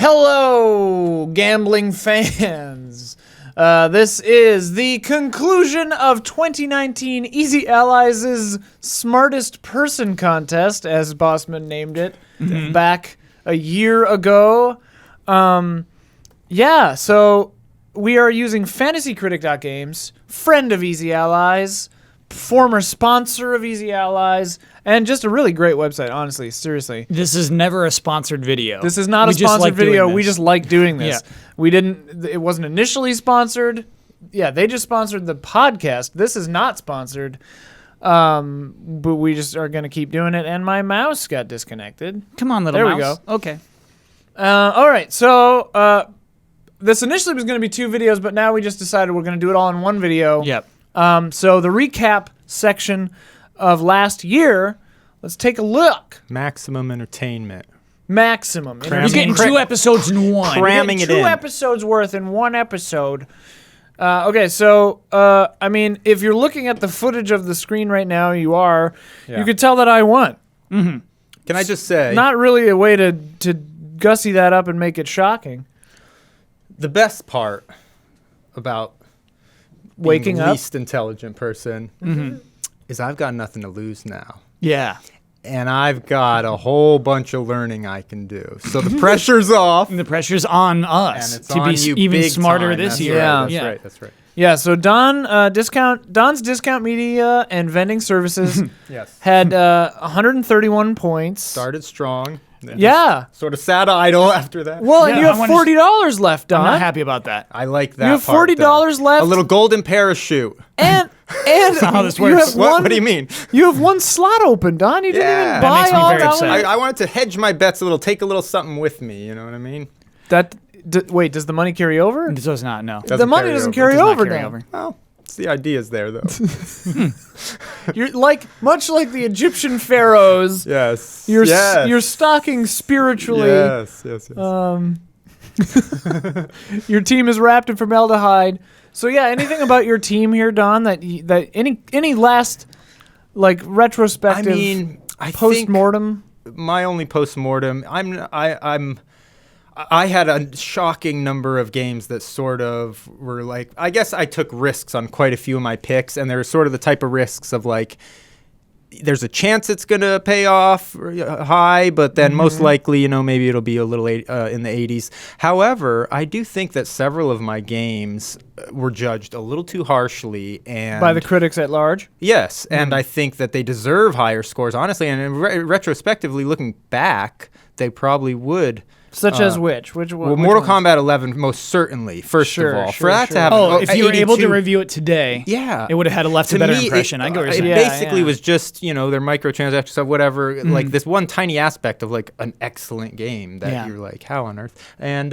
Hello, gambling fans. This is the conclusion of 2019 Easy Allies' Smartest Person Contest, as Bossman named it, back a year ago. So we are using FantasyCritic.Games, friend of Easy Allies, former sponsor of Easy Allies, and just a really great website, honestly, seriously. This is never a sponsored video. This is not a sponsored video. We just like doing this. It wasn't initially sponsored. Yeah, they just sponsored the podcast. This is not sponsored. But we just are going to keep doing it, and my mouse got disconnected. Come on, little mouse. There we go. Okay. All right, so this initially was going to be 2 videos, but now we just decided we're going to do it all in 1 video. Yep. So the recap section of last year, let's take a look. Maximum entertainment. Maximum. You're getting 2 episodes in one. Cramming it in. 2 episodes worth in 1 episode. Okay, so, I mean, if you're looking at the footage of the screen right now, you could tell that I won. Mm-hmm. Can I just say? Not really a way to gussy that up and make it shocking. The best part about waking the up, least intelligent person is I've got nothing to lose now. Yeah. And I've got a whole bunch of learning I can do. So the pressure's off. And the pressure's on us and it's to on be you even big smarter time. this That's year. Right. That's right. Yeah, so Don's Discount Media and Vending Services Yes. had 131 points. Started strong. Yeah. Sort of sat idle after that. Well, and you have $40 left, Don. I'm not happy about that. I like that. You have part, $40 though. left. A little golden parachute. And That's not how this you works. have What do you mean? You have 1 slot open, Don. You didn't Yeah. even That buy makes me all very that. upset. I wanted to hedge my bets a little, take a little something with me. You know what I mean? Wait, does the money carry over? It does not, no. The money doesn't carry over, Dan. Well, it's the ideas there, though. You're much like the Egyptian pharaohs. Yes. You're stocking spiritually. Yes. Your team is wrapped in formaldehyde. So yeah, anything about your team here, Don? That any last retrospective? I mean, post-mortem. My only post-mortem. I had a shocking number of games that sort of were like, I guess I took risks on quite a few of my picks, and they're sort of the type of risks of there's a chance it's going to pay off high, but then most likely, maybe it'll be a little in the 80s. However, I do think that several of my games were judged a little too harshly. And By the critics at large? Yes, and I think that they deserve higher scores, honestly. And retrospectively, looking back, they probably would. Such as which? Which one? Well, Mortal Kombat 11, most certainly, first of all. For that to have if you were able to review it today, it would have had a better impression. I go what you're saying. It basically was just, their microtransactions stuff, whatever, like this one tiny aspect of an excellent game that you're like, how on earth? And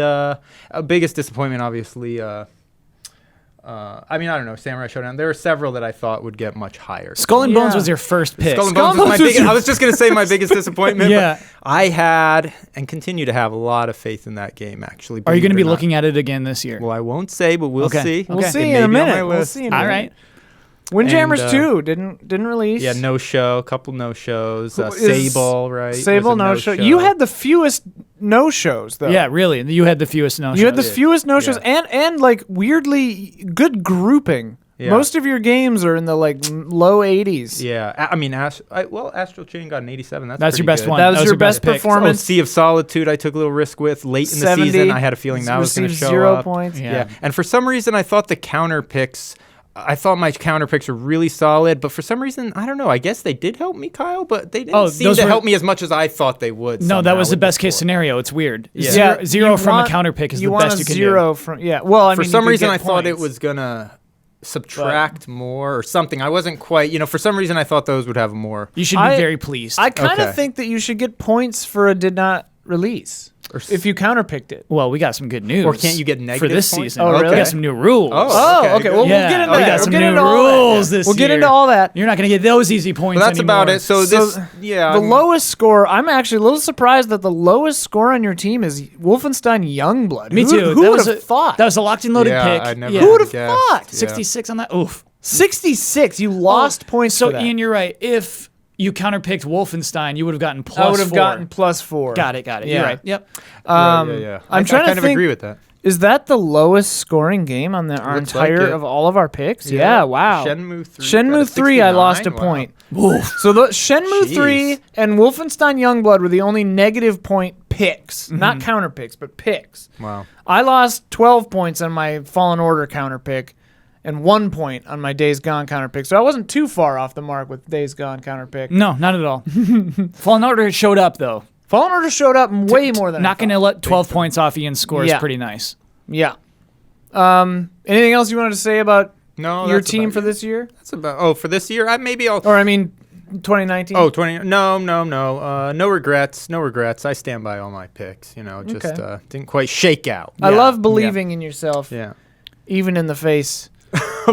biggest disappointment, obviously, I don't know, Samurai Showdown. There are several that I thought would get much higher. Skull and Bones was your first pick. Skull and Bones was my biggest. I was just going to say my biggest disappointment. But I had and continue to have a lot of faith in that game, actually. Are you going to be looking at it again this year? Well, I won't say, but we'll see. We'll see in a minute. All right. Windjammers 2 didn't release. Yeah, a couple no-shows. Sable, right? Sable no-show. You had the fewest no-shows, though. Yeah, really. You had the fewest no-shows. You had the fewest no-shows and weirdly good grouping. Yeah. Most of your games are in the low 80s. Yeah, I mean, Astral Chain got an 87. That's your best good. one. That was your best performance. Sea of Solitude, I took a little risk with late in the season. I had a feeling that was going to show 0 up. points. Yeah, and for some reason, I thought the counter picks. I thought my counter picks were really solid, but for some reason, I don't know. I guess they did help me, Kyle, but they didn't seem to help me as much as I thought they would. No, that was the best case scenario. It's weird. Yeah. Zero from a counter pick is the best you can do. Zero from Well, for some reason, I thought it was gonna subtract more or something. I wasn't quite. For some reason, I thought those would have more. You should be very pleased. I kind of think that you should get points for a did not release. If you counterpicked it. Well, we got some good news. Or can't you get negative for this points? season? Oh, really? We got some new rules. Oh, okay. Well, we'll get into that. We got some new rules this year. We'll get into all that. You're not going to get those easy points Well, that's anymore. about it. So the lowest score, I'm actually a little surprised that the lowest score on your team is Wolfenstein Youngblood. Me too. Who would have thought? That was a locked and loaded pick. I never Who would have thought? 66 on that? Oof. 66. You lost points So, for that. Ian, you're right. If you counterpicked Wolfenstein, you would have gotten +4. I would have gotten +4. Got it. Yeah. You're right. Yep. Yeah. I'm trying to kind of think. agree with that. Is that the lowest scoring game on our Looks like entire it. of all of our picks? Yeah, wow. Shenmue 3. Shenmue 3, I lost a point. So the Shenmue Jeez. 3 and Wolfenstein Youngblood were the only negative point picks, not counter picks, but picks. Wow. I lost 12 points on my Fallen Order counter pick and 1 point on my Days Gone counter pick. So I wasn't too far off the mark with Days Gone counter pick. No, not at all. Fallen Order showed up, though. Fallen Order showed up way more than I Not going to thought. let 12 points off Ian's score is Yeah. pretty nice. Yeah. Anything else you wanted to say about No, your that's team about for it. this year? That's about. For this year, maybe I'll. Or I mean, 2019. Oh, 20. No. No regrets. No regrets. I stand by all my picks. Just Okay. didn't quite shake out. I love believing in yourself, Yeah. even in the face.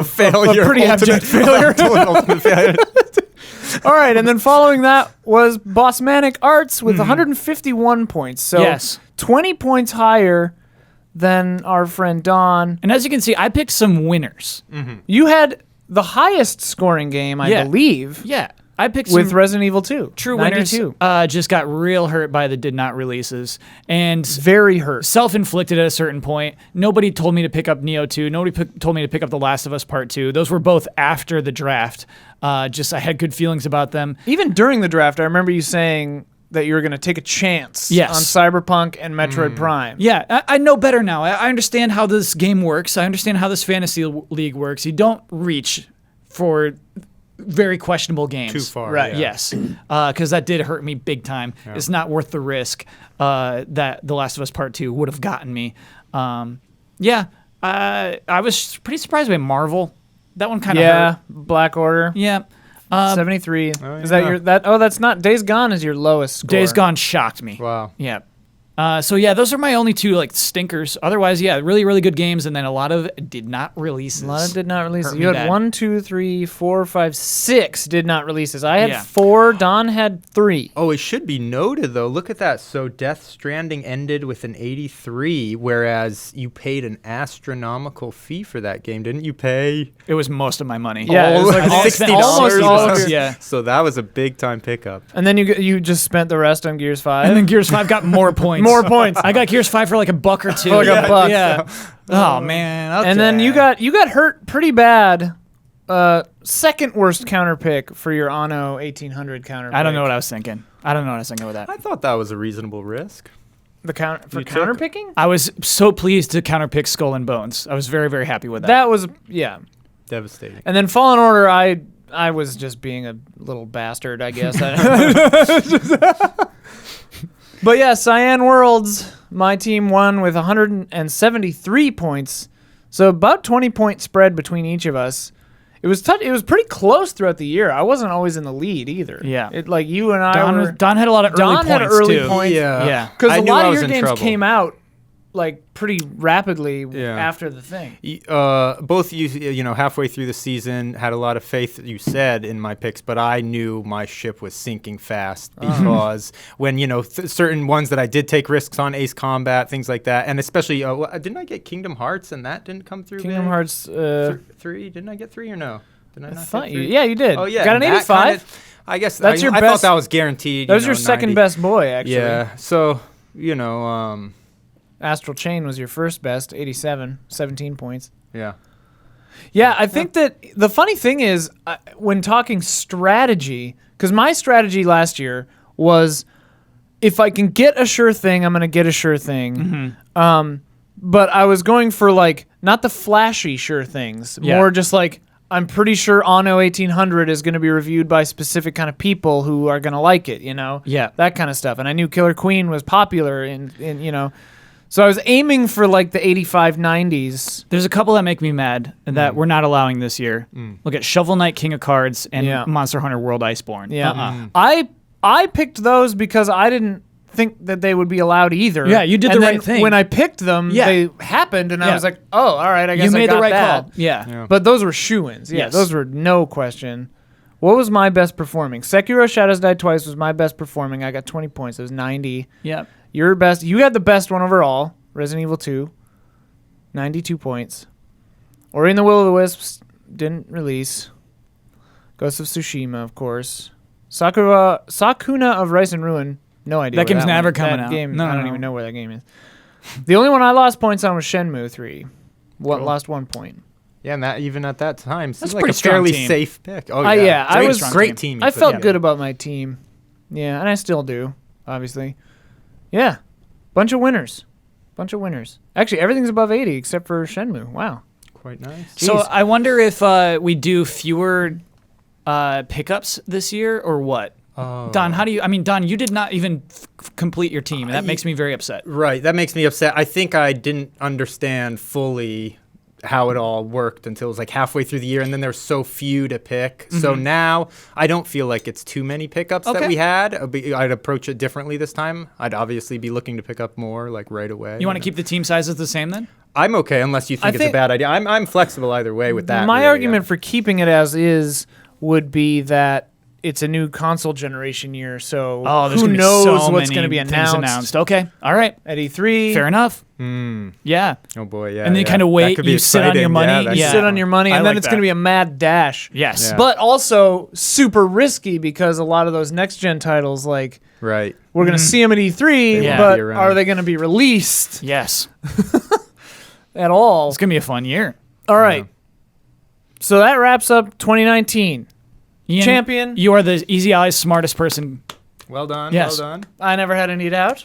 Failure. A pretty abject failure. Ultimate failure. All right, and then following that was Bossmanic Arts with 151 points. So Yes. 20 points higher than our friend Don. And as you can see, I picked some winners. You had the highest scoring game, I believe, Yeah. I picked with some Resident Evil 2. true 92. winners. Just got real hurt by the did not releases. And Very hurt. self-inflicted at a certain point. Nobody told me to pick up Neo 2. Nobody told me to pick up The Last of Us Part 2. Those were both after the draft. I had good feelings about them. Even during the draft, I remember you saying that you were going to take a chance Yes. on Cyberpunk and Metroid Prime. Yeah, I know better now. I understand how this game works. I understand how this fantasy league works. You don't reach for very questionable games. Too far. Right. Yeah. Yes, because that did hurt me big time. It's not worth the risk that The Last of Us Part 2 would have gotten me. I was pretty surprised by Marvel. That one kind of hurt. Black Order. Yeah. 73. Is that yeah. your that? Oh, that's not Days Gone is your lowest score. Days Gone shocked me. Wow. Yeah. Those are my only two stinkers. Otherwise, really, really good games, and then a lot of did not releases. A lot of did not release. Hurt You me had bad. 1, 2, 3, 4, 5, 6 did not releases. I had Yeah. 4. Don had 3. Oh, it should be noted though. Look at that. So Death Stranding ended with an 83, whereas you paid an astronomical fee for that game, didn't you? Pay It was most of my money. Yeah, it was like I $60. spent almost all of your- it. Yeah. So that was a big time pickup. And then you just spent the rest on Gears 5. And then Gears 5 got more points. More points. I got Gears 5 for like $1 or $2. For like a buck. Yeah. Oh man. Okay. And then you got hurt pretty bad. Second worst counter pick for your Anno 1800 counter. I don't pick. know what I was thinking. I don't know what I was thinking with that. I thought that was a reasonable risk. The counter for You took- counter picking. I was so pleased to counterpick Skull and Bones. I was very, very happy with that. That was Devastating. And then Fallen Order, I was just being a little bastard, I guess. But yeah, Cyan Worlds, my team won with 173 points. So about 20-point spread between each of us. It was it was pretty close throughout the year. I wasn't always in the lead either. Yeah. Like you and I were. Don had a lot of early Don points had early too. points. Yeah. Because I a knew lot I of was your in games trouble. came out like pretty rapidly Yeah. after the thing. Both you know, halfway through the season had a lot of faith, you said, in my picks, but I knew my ship was sinking fast because when, certain ones that I did take risks on, Ace Combat, things like that, and especially, didn't I get Kingdom Hearts and that didn't come through? Kingdom big? Hearts. 3? Didn't I get 3 or no? Did I I not thought get you. 3? Yeah, you did. Oh, yeah. Got an and that 85. kinda- I guess That's your I best- thought that was guaranteed. That was your second 90. best boy, actually. Yeah. So, Astral Chain was your first best, 87, 17 points. yeah. Yeah, I think that the funny thing is, when talking strategy, because my strategy last year was, if I can get a sure thing, I'm going to get a sure thing. But I was going for, not the flashy sure things, Yeah. more just I'm pretty sure Anno 1800 is going to be reviewed by specific kind of people who are going to like it, Yeah. that kind of stuff. And I knew Killer Queen was popular in so I was aiming for the 85, 90s. There's a couple that make me mad that we're not allowing this year. Look at Shovel Knight, King of Cards, and Yeah. Monster Hunter World Iceborne. Yeah. I picked those because I didn't think that they would be allowed either. Yeah, you did And the then right thing. When I picked them, Yeah. they happened, and I Yeah. was like, oh, all right, I guess You made I got the right that. call. Yeah. But those were shoo-ins. Yeah, Yes. those were no question. What was my best performing? Sekiro Shadows Die Twice was my best performing. I got 20 points. It was 90. Yeah. Your best. You had the best one overall. Resident Evil 2, 92 points. Ori and the Will of the Wisps didn't release. Ghost of Tsushima, of course. Sakuna of Rice and Ruin. No idea. That where game's never went. coming That out. Game, No, I don't no. even know where that game is. The only one I lost points on was Shenmue 3. Lost 1 point. Yeah, and that even at that time seems like pretty a strong fairly team. safe pick. Oh yeah, I was great team. I felt good about my team. Yeah, and I still do, obviously. Yeah, bunch of winners. Actually, everything's above 80 except for Shenmue. Wow. Quite nice. So Jeez. I wonder if we do fewer pickups this year or what? Oh. Don, Don, you did not even complete your team, and that makes me very upset. Right, that makes me upset. I think I didn't understand fully how it all worked until it was like halfway through the year, and then there's so few to pick. So now I don't feel like it's too many pickups that Okay. we had. I'd approach it differently this time. I'd obviously be looking to pick up more like right away. You want to keep the team sizes the same then? I'm okay unless you think it's a think- bad idea. I'm flexible either way with that. My really. argument for keeping it as is would be that it's a new console generation year, so There's who gonna be knows so what's many going to be things announced Okay, all right, at E3. fair enough. Yeah, Oh boy, yeah. and then you yeah. kind of That wait. could be You sit on your exciting. money. Yeah, that You could- sit on your money, I and then like it's going to that. be a mad dash. Yes. Yeah. But also super risky because a lot of those next gen titles, like Right. we're going to see them at E3, won't but be around. are they going to be released Yes. at all? It's gonna be a fun year. All right. So that wraps up 2019. Ian, Champion. You are the Easy Allies smartest person. Well done. Yes. Well done. I never had any doubt.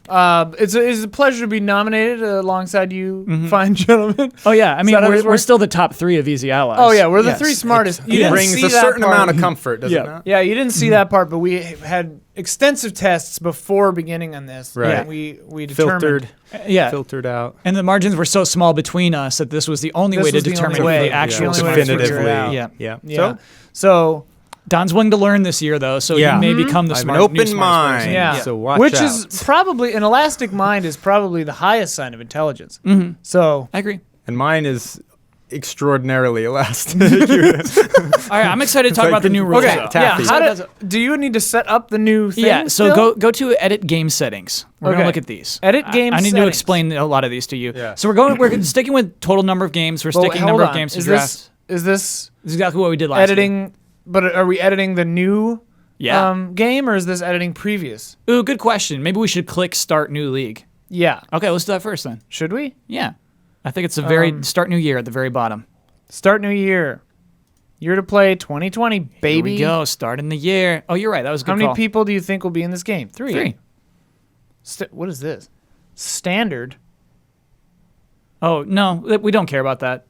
It's a pleasure to be nominated alongside you, fine gentlemen. Oh yeah, I mean that how this we're works? still the top 3 of Easy Allies. Oh yeah, we're the Yes. 3 smartest. You It didn't brings see a that certain part. amount of comfort, does Yeah. it not? Yeah, you didn't see that part, but we had extensive tests before beginning on this. Right. And we determined Filtered. Yeah. Filtered out. And the margins were so small between us that this was the only way to was the determine only way. the Yeah. actual The only way to smartest figure it person. out. Yeah. Yeah. Yeah. So Don's willing to learn this year though, so Yeah. he may become the I have smart an open new smartest mind. person. yeah, So watch which out. is probably an elastic mind is probably the highest sign of intelligence. So I agree. And mine is extraordinarily elastic. All right, I'm excited to talk like about the new rules. okay, though. Taffy. yeah. So Do you need to set up the new thing? yeah, so still? go to edit game settings. We're Okay. gonna look at these. Edit game I need to settings. explain a lot of these to you. Yeah. So we're sticking with total number of games. We're Well, sticking hold number on. of games to Is draft. this This is exactly what we did last year. editing? But are we editing the new Yeah. game, or is this editing previous? Ooh, good question. Maybe we should click start new league. Yeah. Okay, let's do that first then. Should we Yeah. I think it's a very start new year at the very bottom. start new year? Year to play 2020, baby. Here we go. Start in the year. Oh, you're right. That was a good How many call. people do you think will be in this game? 3. 3. What is this? Standard. Oh, no. We don't care about that.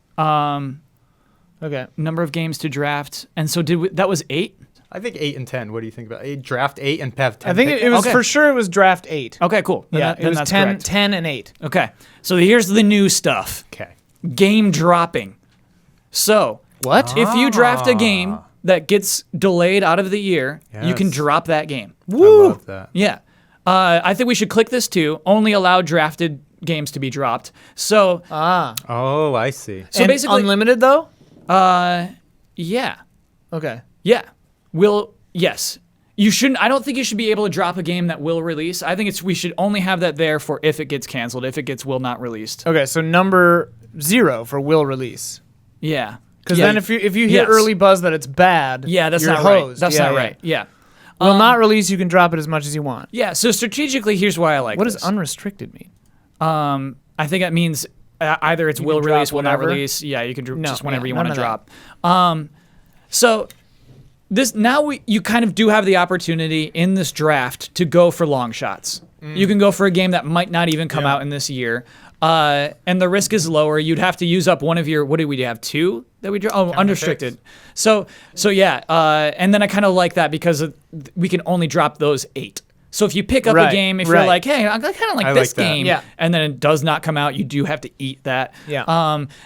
Okay. Number of games to draft. And so that was 8? I think 8 and 10. What do you think about 8? Draft 8 and have 10. I think it was Okay. for sure. It was draft 8. Okay, cool. Then Yeah, then it was that's 10, correct. 10 and 8. Okay. So here's the new stuff. Okay. Game dropping. So, What? if you draft a game that gets delayed out of the year, you can Yes. drop that game. I love that. Yeah. I think we should click this too. Only allow drafted games to be dropped. So, Oh, I see. so And basically, unlimited though. yeah. Okay. Yeah. Yes. You shouldn't. I don't think you should be able to drop a game that will release. I think we should only have that there for if it gets canceled, if it gets will not released. Okay. So number 0 for will release. Yeah. Because Yeah, then if you hit yes. early buzz that it's bad, yeah, that's you're not right. hosed. That's Yeah, not yeah. right. Yeah. Will not release. You can drop it as much as you want. Yeah. So strategically, here's why I like What this. does unrestricted mean? I think that means either it's will can drop release, will not whenever? release. Yeah, you can No, just whenever yeah, you none want to of that. drop. So this now you kind of do have the opportunity in this draft to go for long shots. You can go for a game that might not even come out in this year. And the risk is lower. You'd have to use up one of your, what did we have, 2 that we drew? Oh, unrestricted. So yeah, and then I kind of like that because we can only drop those 8. So if you pick up a Right, game, if right. you're like, hey, I kind of like I this like that. game, Yeah. and then it does not come out, you do have to eat that. Yeah.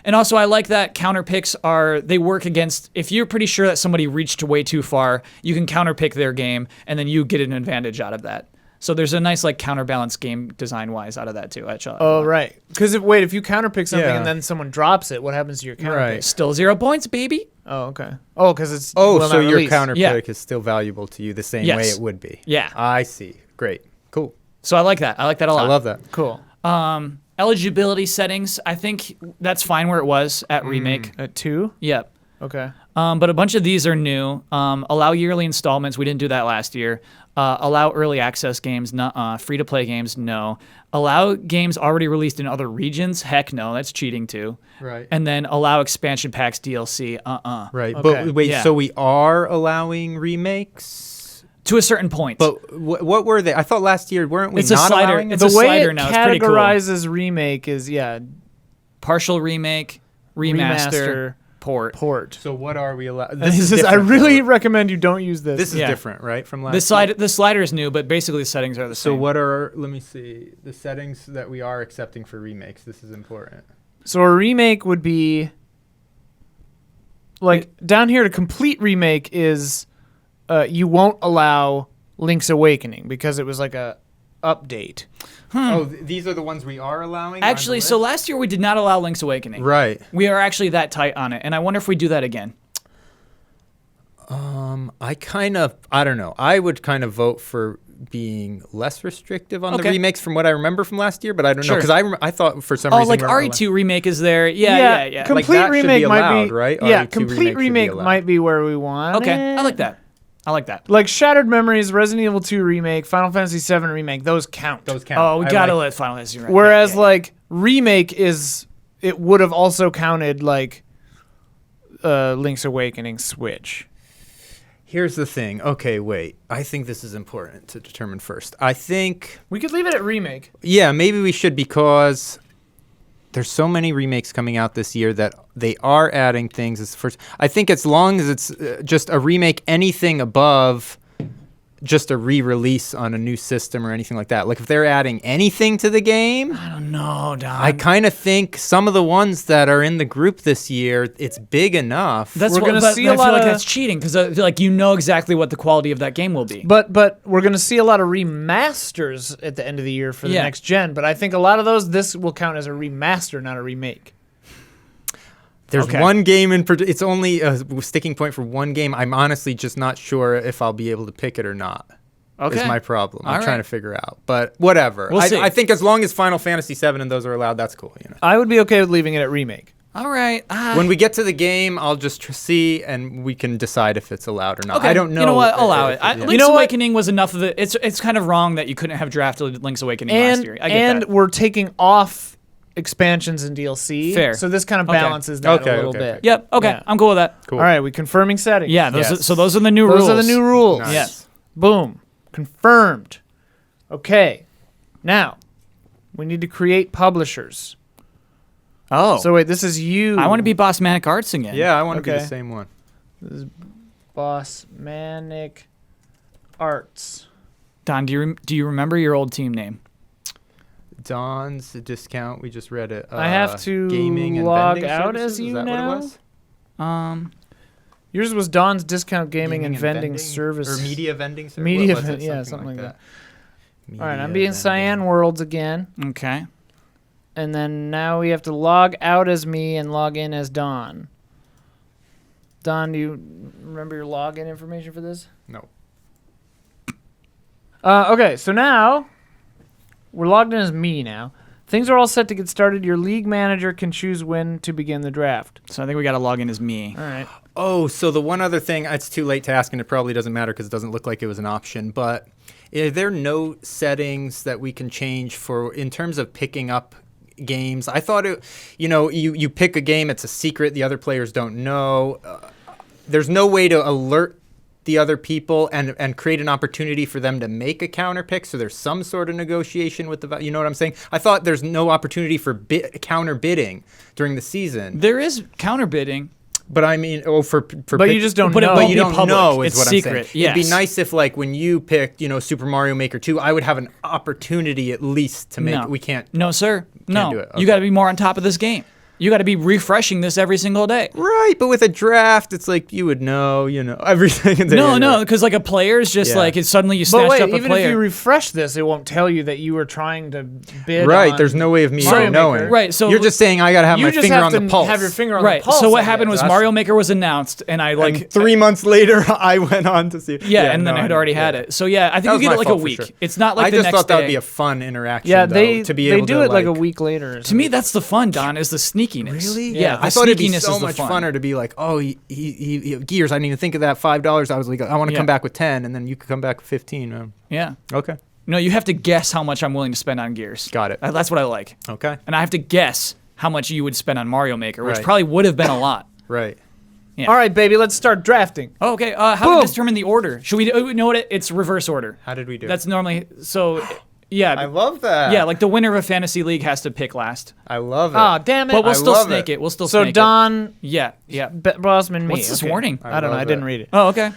And also I like that counter picks they work against, if you're pretty sure that somebody reached way too far, you can counter pick their game, and then you get an advantage out of that. So there's a nice like counterbalance game design wise out of that too. Actually, Oh right. Because if you counterpick something Yeah. and then someone drops it, what happens to your counterpick? Right. still 0 points, baby. Oh okay. Oh, because it's Oh, will so not your release. counter Yeah. pick is still valuable to you the same Yes. way it would be. Yeah. I see. Great. Cool. So I like that. I like that a lot. I love that. Cool. Eligibility settings. I think that's fine where it was at remake. At 2. Yep. Okay. But a bunch of these are new. Allow yearly installments. We didn't do that last year. Allow early access games. Free-to-play games, no. Allow games already released in other regions. Heck no, that's cheating too. Right. And then allow expansion packs, DLC. Right. Okay. But wait, Yeah. so we are allowing remakes? To a certain point. But what were they? I thought last year, weren't we It's a not slider. allowing It's them? The a way slider it now. It's pretty cool. categorizes remake is Partial remake, remaster, port. port. So what are we allowed? And he says, I different, really though. recommend you don't use this. This is Yeah. different, right, from last The slider is new, but basically the settings are the So same. what are, let me see, the settings that we are accepting for remakes? This is important. So a remake would be like down here to complete remake is you won't allow Link's Awakening because it was like a update. Oh, these are the ones we are allowing? Actually, so last year we did not allow Link's Awakening. Right. We are actually that tight on it, and I wonder if we do that again. I don't know. I would kind of vote for being less restrictive on the Okay. remakes from what I remember from last year, but I don't know. Sure. Because I thought for some Oh, reason like we weren't allowed- RE2 remake is there. Yeah. Complete Like, that should remake be might allowed, be right? Yeah, RE2 complete remake should be remake allowed. might be where we want. Okay, it. I like that. I like that. Like Shattered Memories, Resident Evil 2 remake, Final Fantasy 7 remake, those count. Those count. Oh, we I gotta like- let Final Fantasy right. Whereas Yeah. like remake is it would have also counted like Link's Awakening Switch. Here's the thing. Okay, wait. I think this is important to determine first. I think, We could leave it at remake. yeah, maybe we should because there's so many remakes coming out this year that they are adding things as first. I think as long as it's just a remake, anything above just a re-release on a new system or anything like that. Like if they're adding anything to the game, I don't know, Don. I kind of think some of the ones that are in the group this year, it's big enough. That's We're what, gonna but see I a feel lot like of- that's cheating because like you know exactly what the quality of that game will be. But we're gonna see a lot of remasters at the end of the year for the Yeah. next gen. But I think a lot of those this will count as a remaster, not a remake. There's Okay. one game it's only a sticking point for one game. I'm honestly just not sure if I'll be able to pick it or not. Okay. Is my problem. I'm All trying right. to figure out. But whatever. We'll see. I think as long as Final Fantasy 7 and those are allowed, that's cool, you know. I would be okay with leaving it at remake. All right. When we get to the game, I'll just see and we can decide if it's allowed or not. Okay. I don't know. You know what? Allow if it. I, yeah. Link's You know what? Awakening was enough of it. It's kind of wrong that you couldn't have drafted Link's Awakening last And year. I get that. we're taking off expansions and DLC. Fair. So this kind of Okay. balances that Okay, a little okay, bit. okay. Yep. Okay. Yeah. I'm cool with that. Cool. All right, we confirming settings. Yeah. Yes. So those are the new rules. Those are the new rules. Nice. Yes. Boom. Confirmed. Okay. Now, we need to create publishers. Oh. So wait, this is you. I want to be Boss Manic Arts again. Yeah, I want to be Okay. the same one. Boss Manic Arts. Don, do you remember your old team name? Don's discount. We just read it. I have to gaming and log vending out services? as you Is that now? What it was? Yours was Don's Discount Gaming and Vending Service. or media vending service. Media What was it? ven- yeah, something like that. All right, I'm Media being vending. Cyan Worlds again. Okay. And then now we have to log out as me and log in as Don. Don, do you remember your login information for this? No. Okay, so now we're logged in as me now. Things are all set to get started. Your league manager can choose when to begin the draft. So I think we got to log in as me. All right. Oh, so the one other thing, it's too late to ask, and it probably doesn't matter because it doesn't look like it was an option, but are there no settings that we can change for in terms of picking up games? I thought you pick a game, it's a secret, the other players don't know. There's no way to alert the other people and create an opportunity for them to make a counter pick, so there's some sort of negotiation with the, you know what I'm saying? I thought there's no opportunity for counter bidding during the season. There is counter bidding. But I mean, for But you just don't But it know. won't But you be don't public. know is It's what secret, I'm saying. It'd be yes. nice if, like, when you picked, Super Mario Maker 2, I would have an opportunity at least to make. No. We can't. No, sir. No. do it. You Okay. got to be more on top of this game. You got to be refreshing this every single day. Right, but with a draft, it's like you would know, everything. No, because like a player is just Yeah. like it's suddenly you But snatched wait, up a even player. if you refresh this, it won't tell you that you were trying to bid Right, on there's no way of me Mario even knowing. Maker. Right, so you're just saying I gotta have You my just finger have on to the pulse. have your finger on right. the pulse. So what I happened was guess. Mario Maker was announced, and I like And 3 months later, I went on to see. yeah, and then no, I had know. already had Yeah. it. So yeah, I That think was you get my it like a fault for week. sure. It's not like I the just next thought that would day. be a fun interaction. Yeah, though, they to be they able do to, it like a week later. Or To me, something. that's the fun, Don, is the sneakiness. Really? Yeah, I the thought it'd be sneakiness so is the much fun. funner to be like, oh, Gears, I didn't even think of that $5. I was like, I want to come Yeah. back with 10, and then you could come back with 15. Yeah. Okay. No, you have to guess how much I'm willing to spend on Gears. Got it. That's what I like. Okay. And I have to guess how much you would spend on Mario Maker, which Right. probably would have been a lot. Right. Yeah. All right, baby, let's start drafting. Oh, okay. How do Boom. we determine the order? Should we you know what? It's reverse order. How did we do? That's normally so. Yeah. I love that. Yeah, like the winner of a fantasy league has to pick last. I love it. Oh, damn it. But we'll I still love snake it. it. We'll still So snake it. Don, Yeah. Yeah. Bossman, me. What's this Okay. warning? I don't know. I love didn't it. read it. Oh, okay.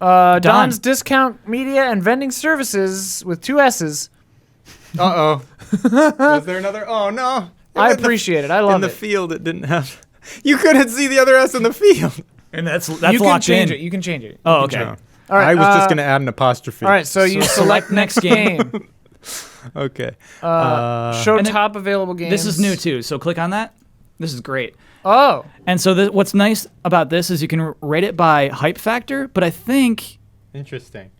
Don's Discount Media and Vending Services with 2 S's. Uh-oh. Was there another? Oh, no. I In the- appreciate it. I In love the it. field, it didn't have... You couldn't see the other S in the field. And that's You can locked change in. it. You can change it. Oh, okay. No. All right, I was just going to add an apostrophe. All right, so you select next game. Okay. Show And then- top available games. This is new too. So click on that. This is great. Oh, And so what's nice about this is you can rate it by hype factor, but I think Interesting.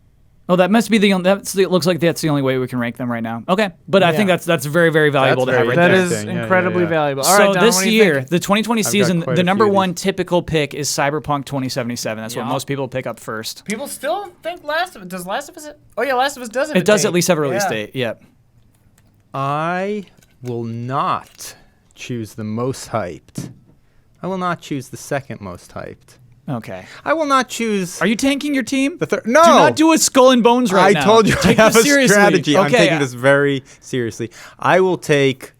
that must be it looks like that's the only way we can rank them right now. Okay, but I think that's very very valuable That's to have very right that there. is Interesting. Yeah, incredibly yeah. valuable. All So right, Don, this what do you year, think? the 2020 season, quite a the number few of one these. typical pick is Cyberpunk 2077. That's what Yeah. most people pick up first. People still think Last of Us. Does Last of Us? Oh yeah, Last of Us does. It does at least have a release date. Yep. I will not choose the most hyped. I will not choose the second most hyped. Okay. I will not choose Are you tanking your team? the third. No. Do not do a skull and bones right now. I told you Take I have this a seriously. strategy. I'm Okay. taking this very seriously. I will take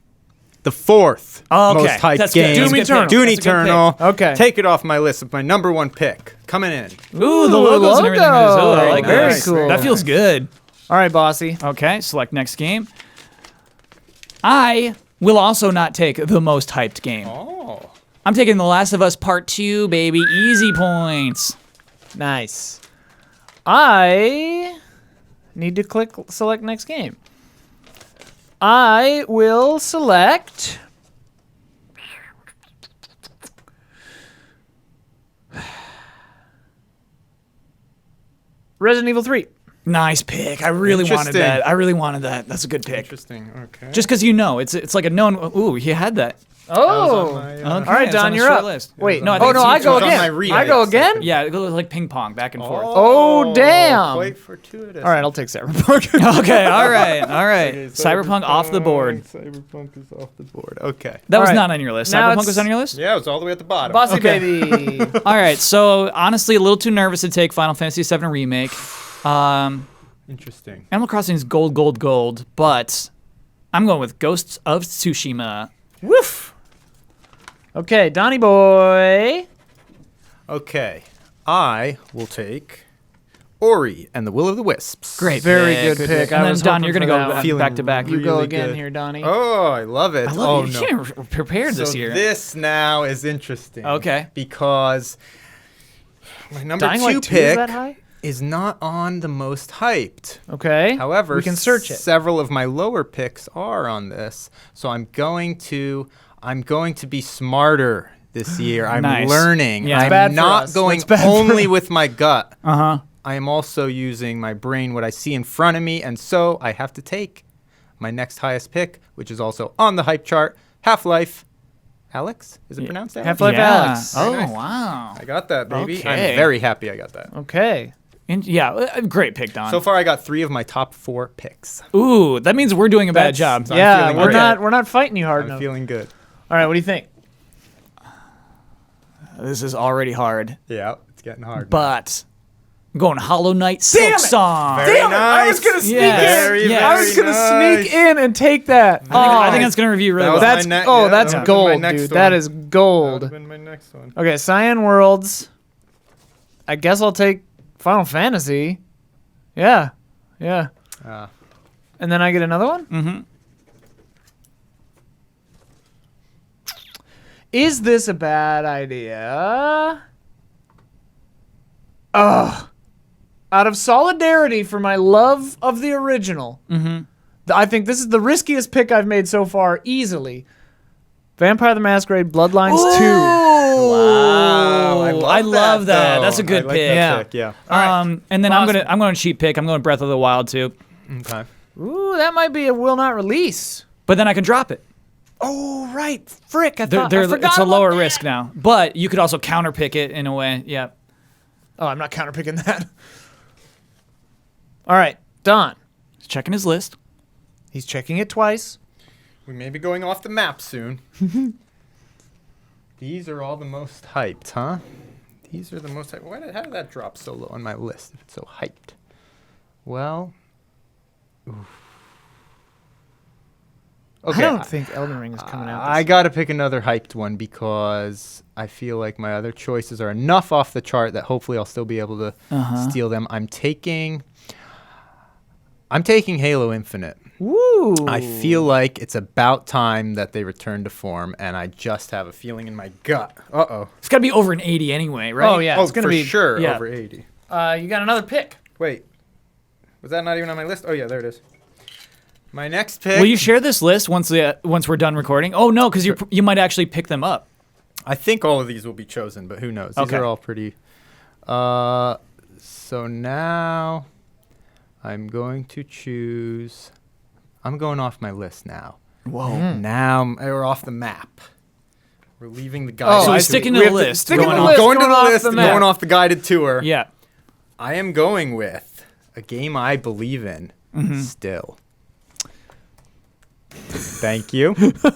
the fourth Oh, okay. most hyped That's good. game. That's a good pick. Doom That's a good Eternal. pick. Okay. Take it off my list of my number one pick. Coming in. Ooh, the logos and everything. logo. Ooh, I like Very this. cool. That feels good. All right, bossy. Okay, select next game. I will also not take the most hyped game. Oh. I'm taking The Last of Us Part 2, baby. Easy points. Nice. I need to click select next game. I will select. Resident Evil 3. Nice pick. I really wanted Interesting. that. I really wanted that. That's a good pick. Interesting. Okay. Just because you know, it's like a known. Ooh, he had that. Oh. my, Okay, All right, it's on Don, the you're short up. list. Wait, No, I oh think no, it's- I it's go on my again. read I go item. again. Yeah, it goes like ping pong back and forth. Oh, damn. Quite fortuitous. All right, I'll take Cyberpunk. Okay, all right. Okay, Cyberpunk off the board. Cyberpunk is off the board. Okay. That was All right. not on your list. Now Cyberpunk it's- was on your list? Yeah, it's all the way at the bottom. Bossy Okay. baby. All right, so honestly, a little too nervous to take Final Fantasy VII Remake. Interesting. Animal Crossing is gold, but I'm going with Ghosts of Tsushima. Woof. Okay, Donnie boy. Okay. I will take Ori and the Will of the Wisps. Great, Very pick. good pick. I And then was Don, hoping you're gonna for go that one. back, Feeling back to back. You go really again good. here, Donnie. Oh, I love it. I love oh, you. no. You came prepared this So year. this now is interesting. Okay. Because my number Dying two Light 2 is pick that high? is not on the most hyped. Okay. However, we can search it. Several of my lower picks are on this, so I'm going to be smarter this year. I'm Nice. learning. Yeah. It's I'm bad for not us. going It's bad for only us. with my gut. Uh-huh. I am also using my brain, what I see in front of me, and so I have to take my next highest pick, which is also on the hype chart, Half-Life. Alex? Is it pronounced Alex? Half-Life Alex. Oh, Very nice. wow. I got that, baby. Okay. I'm very happy I got that. Okay. Great pick, Don. So far, I got 3 of my top 4 picks. Ooh, that means we're doing a bad job. I'm Yeah, feeling good. we're not fighting you hard I'm enough. feeling good. All right, what do you think? This is already hard, Yeah, it's getting hard. but I'm going Hollow Knight Silk Song. Very Damn it! I was nice. gonna sneak Yes. in. Very, Yes. I was gonna very sneak in and take that. I think that's going to review really That well. was That's my ne- oh, yeah, that's that would've been my gold, next dude. one. That is That gold. would have been my next one. Okay, Cyan Worlds. I guess I'll take Final Fantasy. Yeah, yeah. Ah. And then I get another one. Mm-hmm. Is this a bad idea? Ugh. Out of solidarity for my love of the original, I think this is the riskiest pick I've made so far, easily. Vampire the Masquerade Bloodlines 2. Wow, I love that. though. That's a good I like pick. that Yeah. pick, yeah. And then Awesome. I'm going to cheat pick. I'm going Breath of the Wild too. Okay. Ooh, that might be a will not release. But then I can drop it. Oh, right. Frick. I They're, forgot it's a about lower that. risk now, but you could also counterpick it in a way. Yeah. Oh, I'm not counterpicking that. All right. Don. He's checking his list. He's checking it twice. We may be going off the map soon. These are all the most hyped, huh? These are the most hyped. How did that drop so low on my list if it's so hyped? Well, oof. Okay. I don't think Elden Ring is coming out. I got to pick another hyped one because I feel like my other choices are enough off the chart that hopefully I'll still be able to steal them. I'm taking Halo Infinite. Woo. I feel like it's about time that they return to form, and I just have a feeling in my gut. Uh-oh. It's got to be over an 80 anyway, right? Oh, yeah. It's going to for be sure yeah. over 80. You got another pick. Wait. Was that not even on my list? Oh, yeah, there it is. My next pick. Will you share this list once we're done recording? Oh, no, because you might actually pick them up. I think all of these will be chosen, but who knows? These Okay. are all pretty. So now I'm going to choose. I'm going off my list now. Whoa. Now we're off the map. We're leaving the guided So tour. we're sticking to the list. Sticking to going the off. list. Going to going the off list the and map. going off the guided tour. Yeah. I am going with a game I believe in still. Thank you.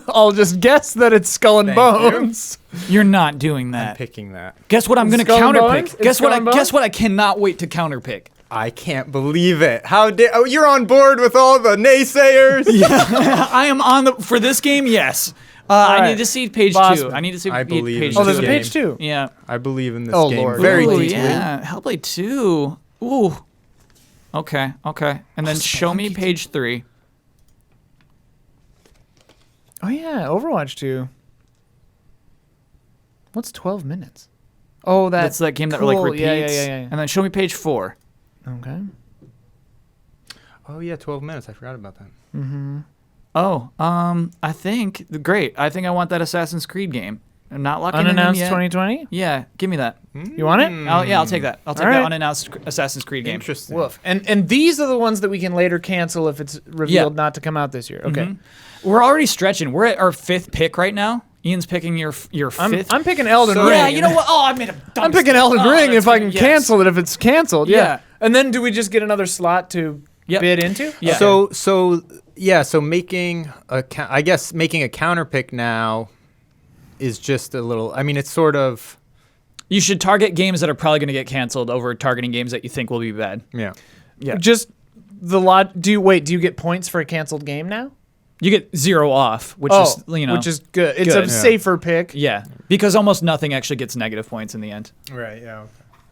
I'll just guess that it's Skull and Thank you. Bones. You're not doing I'm that. picking that. Guess what I'm going to Skull and Bones? counterpick? It's Guess Skull what and Bones? Guess what I cannot wait to counterpick. I can't believe it. Oh, you're on board with all the naysayers? I am for this game, yes. I right. need to see page Bosman. 2. I need to see I believe page in Oh, there's a this page game. 2. Yeah. I believe in this Oh, game Lord. very Ooh, deeply. yeah. Hellblade 2. Ooh. Okay. And then show me page 3. Oh, yeah. Overwatch 2. What's 12 minutes? Oh, That's that game that like cool. repeats. Yeah. And then show me page 4. Okay. Oh, yeah, 12 minutes. I forgot about that. Oh, I think great. I think I want that Assassin's Creed game. I'm not locking Unannounced it in yet. 2020? Yeah, give me that. You want it? I'll take that. I'll take All that right. unannounced Assassin's Creed game. Interesting. Woof. And these are the ones that we can later cancel if it's revealed Yeah. not to come out this year. Okay. We're already stretching. We're at our 5th pick right now. Ian's picking your 5th. I'm picking Elden So- Ring. yeah, you know what? Oh, I made a dumb I'm picking mistake. Elden Oh, Ring that's if I good. can cancel it if it's canceled. Yeah. Yeah. And then do we just get another slot to Yep. bid into? Yeah. So making I guess making a counter pick now is just a little. I mean, it's sort of. You should target games that are probably going to get canceled over targeting games that you think will be bad. Yeah. Yeah. Just the lot. Do you get points for a canceled game now? You get 0 off, which is, you know. which is good. It's good. a Yeah. safer pick. yeah, because almost nothing actually gets negative points in the end. Right. Yeah.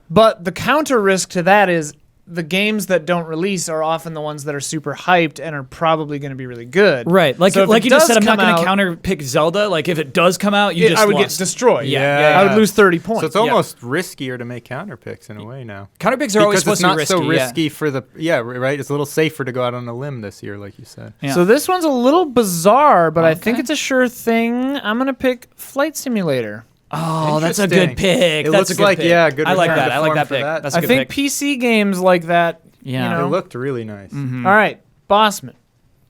But the counter risk to that is the games that don't release are often the ones that are super hyped and are probably going to be really good. Right. Like So if like it you just does said, I'm not come going to out- counter pick Zelda. Like if it does come out, you just I would lost. get destroyed. Yeah. I would lose 30 points. So it's almost riskier to make counter picks in a way now. Counter picks are always Because supposed it's to not be risky. so risky for the right. It's a little safer to go out on a limb this year, like you said. Yeah. So this one's a little bizarre, but I think Okay. it's a sure thing. I'm going to pick Flight Simulator. Oh, that's a Interesting. good pick. It that's looks a good like, pick. yeah, good I like return that. to I like form that for pick. that. That's a I good think pick. PC games like that, Yeah. you know. It looked really nice. All right, Bossman.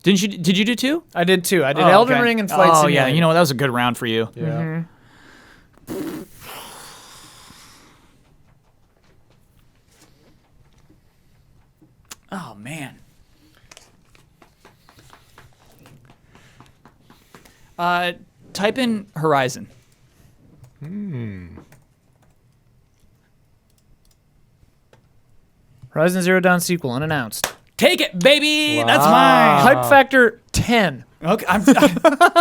Did you do 2? I did too. I did Oh, Elden okay. Ring and Flight Oh Simulator. yeah, you know what? That was a good round for you. Yeah. Oh man. Type in Horizon. Horizon Zero Dawn sequel unannounced. Take it, baby. That's Wow. mine. Hype factor 10. Okay,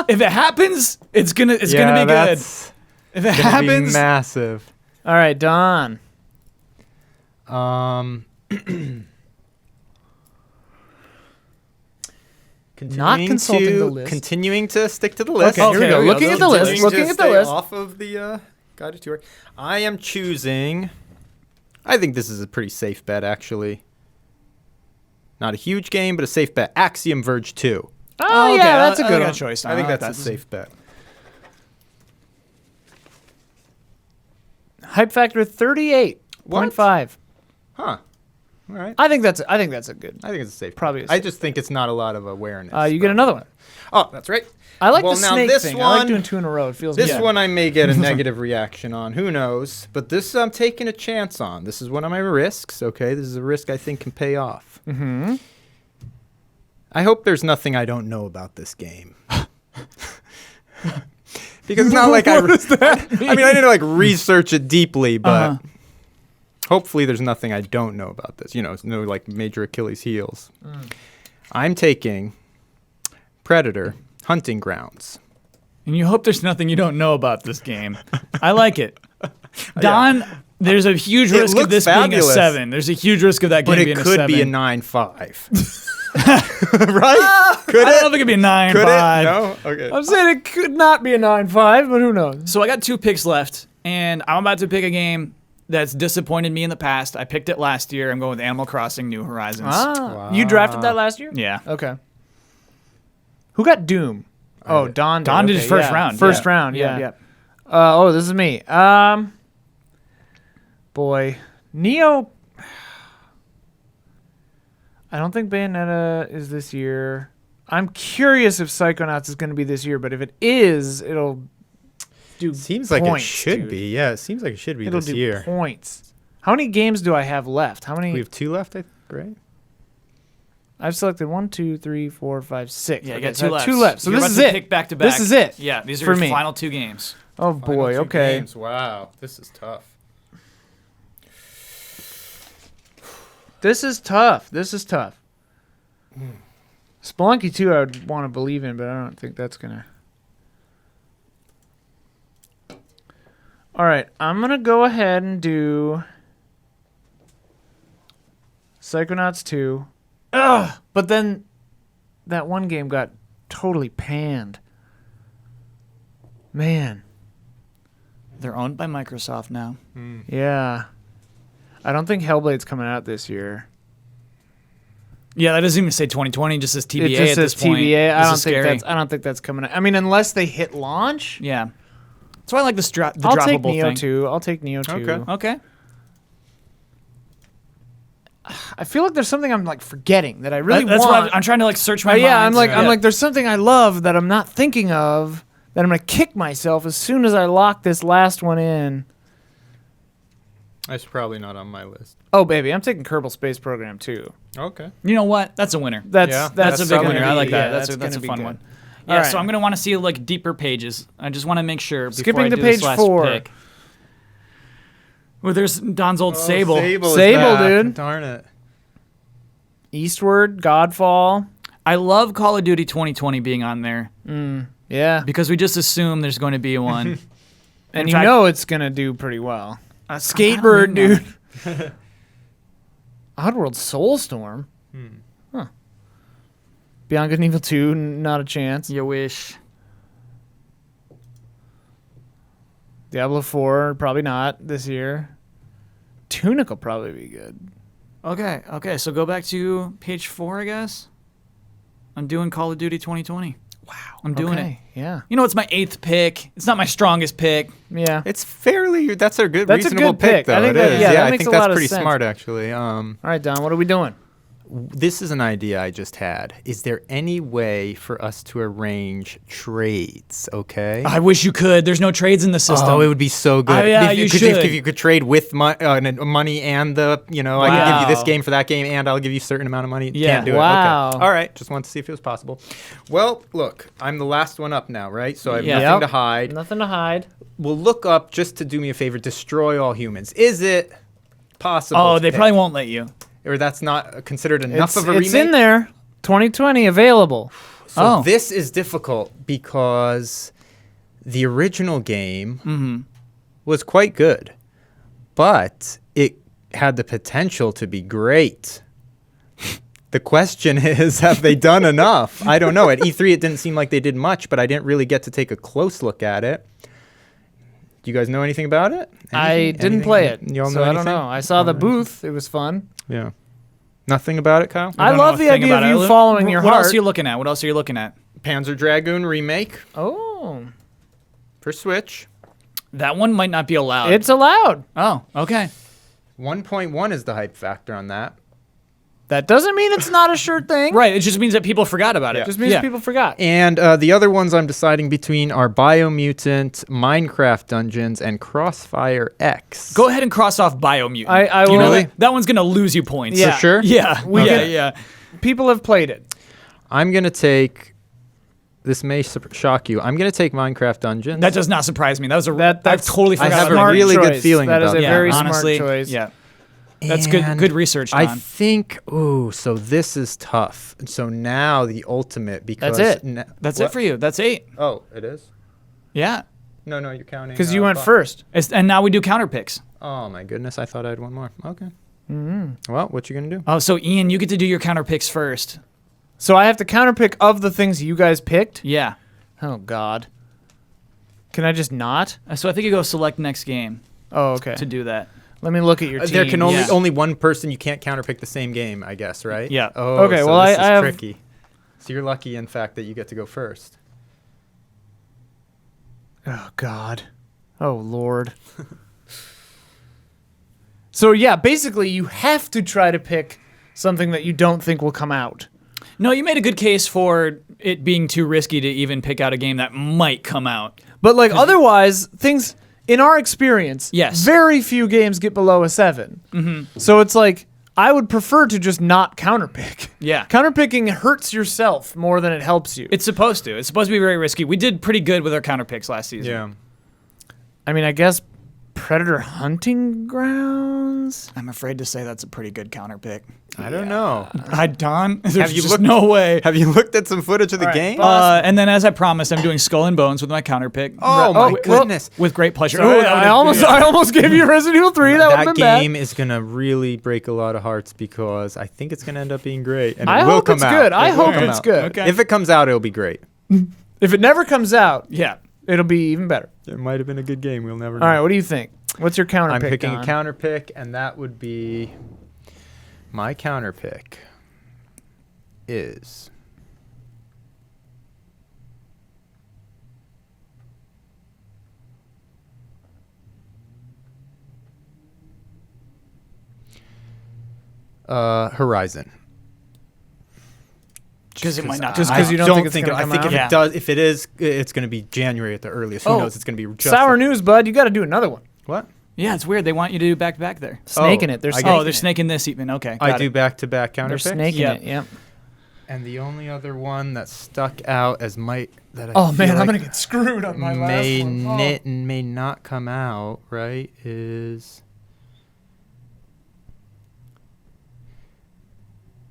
if it happens, it's gonna be good. That's If it gonna be happens, massive. All right, Don. Continuing consulting to- the list. Continuing to stick to the list. Okay, here we go. there we Looking go. at the list. Continuing Looking to at the stay list. off of the guided tour. I am choosing. I think this is a pretty safe bet, actually. Not a huge game, but a safe bet. Axiom Verge 2. Oh, okay, yeah, that's a I good like one. that choice. I think like that's that. a safe bet. Hype factor 38.5. Huh. All right. I think that's a good. I think it's a safe. Probably a I safe just think it's not a lot of awareness. You get another one. Oh, that's right. I like Well, the now snake this thing. I one- like doing 2 in a row. It feels This good. one I may get a negative reaction on. Who knows? But this I'm taking a chance on. This is one of my risks. Okay, this is a risk I think can pay off. Mm-hmm. I hope there's nothing I don't know about this game. Because it's not like I mean, I didn't like research it deeply, but hopefully there's nothing I don't know about this. You know, it's no like major Achilles heels. I'm taking Predator Hunting Grounds. And you hope there's nothing you don't know about this game. I like it. Don, there's a huge It risk of looks this fabulous. being a 7. There's a huge risk of that game But being it a could 7. be a 9.5. Right? Could I it? don't think it'd be a 9.5. Could it? No? Okay. I'm saying it could not be a 9.5, but who knows? So I got 2 picks left, and I'm about to pick a game that's disappointed me in the past. I picked it last year. I'm going with Animal Crossing New Horizons. You drafted that last year? Yeah. Okay. Who got Doom? Oh, Don did. Don did Okay, his first yeah. round. First Yeah. round, yeah. Yeah. This is me. Boy, Neo. I don't think Bayonetta is this year. I'm curious if Psychonauts is going to be this year, but if it is, it'll do Seems like it points, should dude. be. Yeah, it seems like it should be It'll this do year. points. How many games do I have left? How many? We have 2 left, I think, right? I've selected 1, 2, 3, 4, 5, 6. Yeah, you Okay, got so 2 I have left. 2 left. So You're this about is to it. pick back to back. This is it. Yeah, these are for your me. final 2 games. Oh boy. Final 2 Okay. games. Wow, this is tough. This is tough. This is tough. Spelunky 2 I would want to believe in, but I don't think that's going to. All right. I'm going to go ahead and do Psychonauts 2. Ugh! But then that one game got totally panned. Man. They're owned by Microsoft now. Yeah. I don't think Hellblade's coming out this year. Yeah, that doesn't even say 2020. It just says TBA It just at says this point. TBA. This is I don't think that's coming out. I mean, unless they hit launch. Yeah. That's why I like the I'll take droppable Neo thing. 2. I'll take Neo 2. Okay. Okay. I feel like there's something I'm like forgetting that I really That's want. what I'm trying to like search my mind. Yeah, I'm like there's something I love that I'm not thinking of that I'm gonna kick myself as soon as I lock this last one in. That's probably not on my list. Oh baby, I'm taking Kerbal Space Program too. Okay. You know what? That's a winner. That's That's a big gonna winner. I be- like that. yeah, That's a gonna be fun good. one. All Yeah, right. so I'm gonna want to see like deeper pages. I just want to make sure before Skipping I to do this page last 4. pick. Well, there's Don's old Sable. Sable, Sable, dude. Darn it. Eastward, Godfall. I love Call of Duty 2020 being on there Yeah, because we just assume there's going to be one. and in you fact- know it's gonna do pretty well. I Skatebird, don't know. dude. Oddworld Soulstorm. Huh. Beyond Good and Evil 2, not a chance. You wish. Diablo 4, probably not this year. Tunic will probably be good. Okay. So go back to page 4, I guess. I'm doing Call of Duty 2020. Wow. I'm doing it. Yeah. You know, it's my 8th pick. It's not my strongest pick. Yeah. It's fairly. That's a good, That's a reasonable good pick. though. I think It that- is. yeah, that I makes think a lot that's of pretty sense. smart, actually. All right, Don, what are we doing? This is an idea I just had. Is there any way for us to arrange trades? Okay. I wish you could. There's no trades in the system. Oh, it would be so good. yeah, if you could, should. If you could trade with money and the, I can give you this Wow. game for that game, and I'll give you a certain amount of money. Yeah. Can't do it. Wow. Okay. All right. Just wanted to see if it was possible. Well, look, I'm the last one up now, right? So I have Yeah. nothing Yep. to hide. Nothing to hide. We'll look up just to do me a favor. Destroy all humans. Is it possible? Oh, to they pick? probably won't let you. Or that's not considered enough It's, of a remake. it's in there. 2020 available. So Oh. this is difficult because the original game was quite good, but it had the potential to be great. The question is, have they done enough? I don't know. At E3, it didn't seem like they did much, but I didn't really get to take a close look at it. Do you guys know anything about it? I didn't play it, You all so know I anything? don't know. I saw the booth. It was fun. Yeah. Nothing about it, Kyle? I don't know love a the thing idea of about it. you following your What heart. else are you looking at? What else are you looking at? Panzer Dragoon remake Oh, for Switch. That one might not be allowed. it's allowed. Oh, okay. 1.1 is the hype factor on that. That doesn't mean it's not a sure thing. Right. It just means that people forgot about it. Yeah. Just means people forgot. And the other ones I'm deciding between are Biomutant, Minecraft Dungeons, and Crossfire X. Go ahead and cross off Biomutant. I You know will- that one's gonna lose you points. Yeah. For sure? Yeah. Yeah. People have played it. I'm going to take... This may shock you. I'm going to take Minecraft Dungeons. That does not surprise me. That was a. That's I've totally I forgot. have a about that. really good choice. feeling That is about a that. very honestly, smart choice. Yeah. That's good. And Good research, Don. I think. Ooh, so this is tough. So now the ultimate because That's it. That's it for you. That's 8. Oh, it is. Yeah. No, you're counting. Because you went Bob. first. And now we do counter picks. Oh my goodness! I thought I had one more. Okay. Well, what you gonna do? Oh, so Ian, you get to do your counter picks first. So I have to counterpick of the things you guys picked? Yeah. Oh, God. Can I just not? So I think you go select next game Oh, okay. to do that. Let me look at your team. There can only Yeah. only one person. You can't counterpick the same game, I guess, right? Yeah. Oh, Okay, so well, this I is have- tricky. So you're lucky, in fact, that you get to go first. Oh, God. Oh, Lord. So, yeah, basically, you have to try to pick something that you don't think will come out. No, you made a good case for it being too risky to even pick out a game that might come out. But, like, otherwise, things, in our experience, Yes. very few games get below a 7. Mm-hmm. So it's like, I would prefer to just not counterpick. Yeah. Counterpicking hurts yourself more than it helps you. It's supposed to. It's supposed to be very risky. We did pretty good with our counter picks last season. Yeah. I mean, I guess Predator Hunting Grounds? I'm afraid to say that's a pretty good counter pick. I don't know. Don, there's Have you just looked- no way. Have you looked at some footage of the All right, game? Bob. And then, as I promised, I'm doing Skull and Bones with my counter pick. Oh my well- goodness! With great pleasure. So Oh, that I almost gave you Resident Evil 3. That would have That been bad. game is gonna really break a lot of hearts because I think it's gonna end up being great, and I it will hope come it's out. good. I It will hope come it's out. good. Okay. If it comes out, it'll be great. If it never comes out, Yeah. it'll be even better. It might have been a good game. We'll never know. All right, what do you think? What's your counter I'm pick? picking Don? a counter pick, and that would be my counter pick is Horizon. Because it might not. Just I 'cause you don't think it's gonna I come think out? if Yeah. it does, if it is, it's going to be January at the earliest. Who Oh, knows? It's going to be just Sour news, bud. You got to do another one. What? Yeah, it's weird. They want you to do back to back there. Snaking it. They're I snaking Oh, they're it. snaking this even. Okay. I got do it. back-to-back counter They're picks. snaking Yeah. it. Yeah. And the only other one that stuck out as that I Oh feel man, I'm like gonna get screwed on my may last one. Oh. may not come out, right, is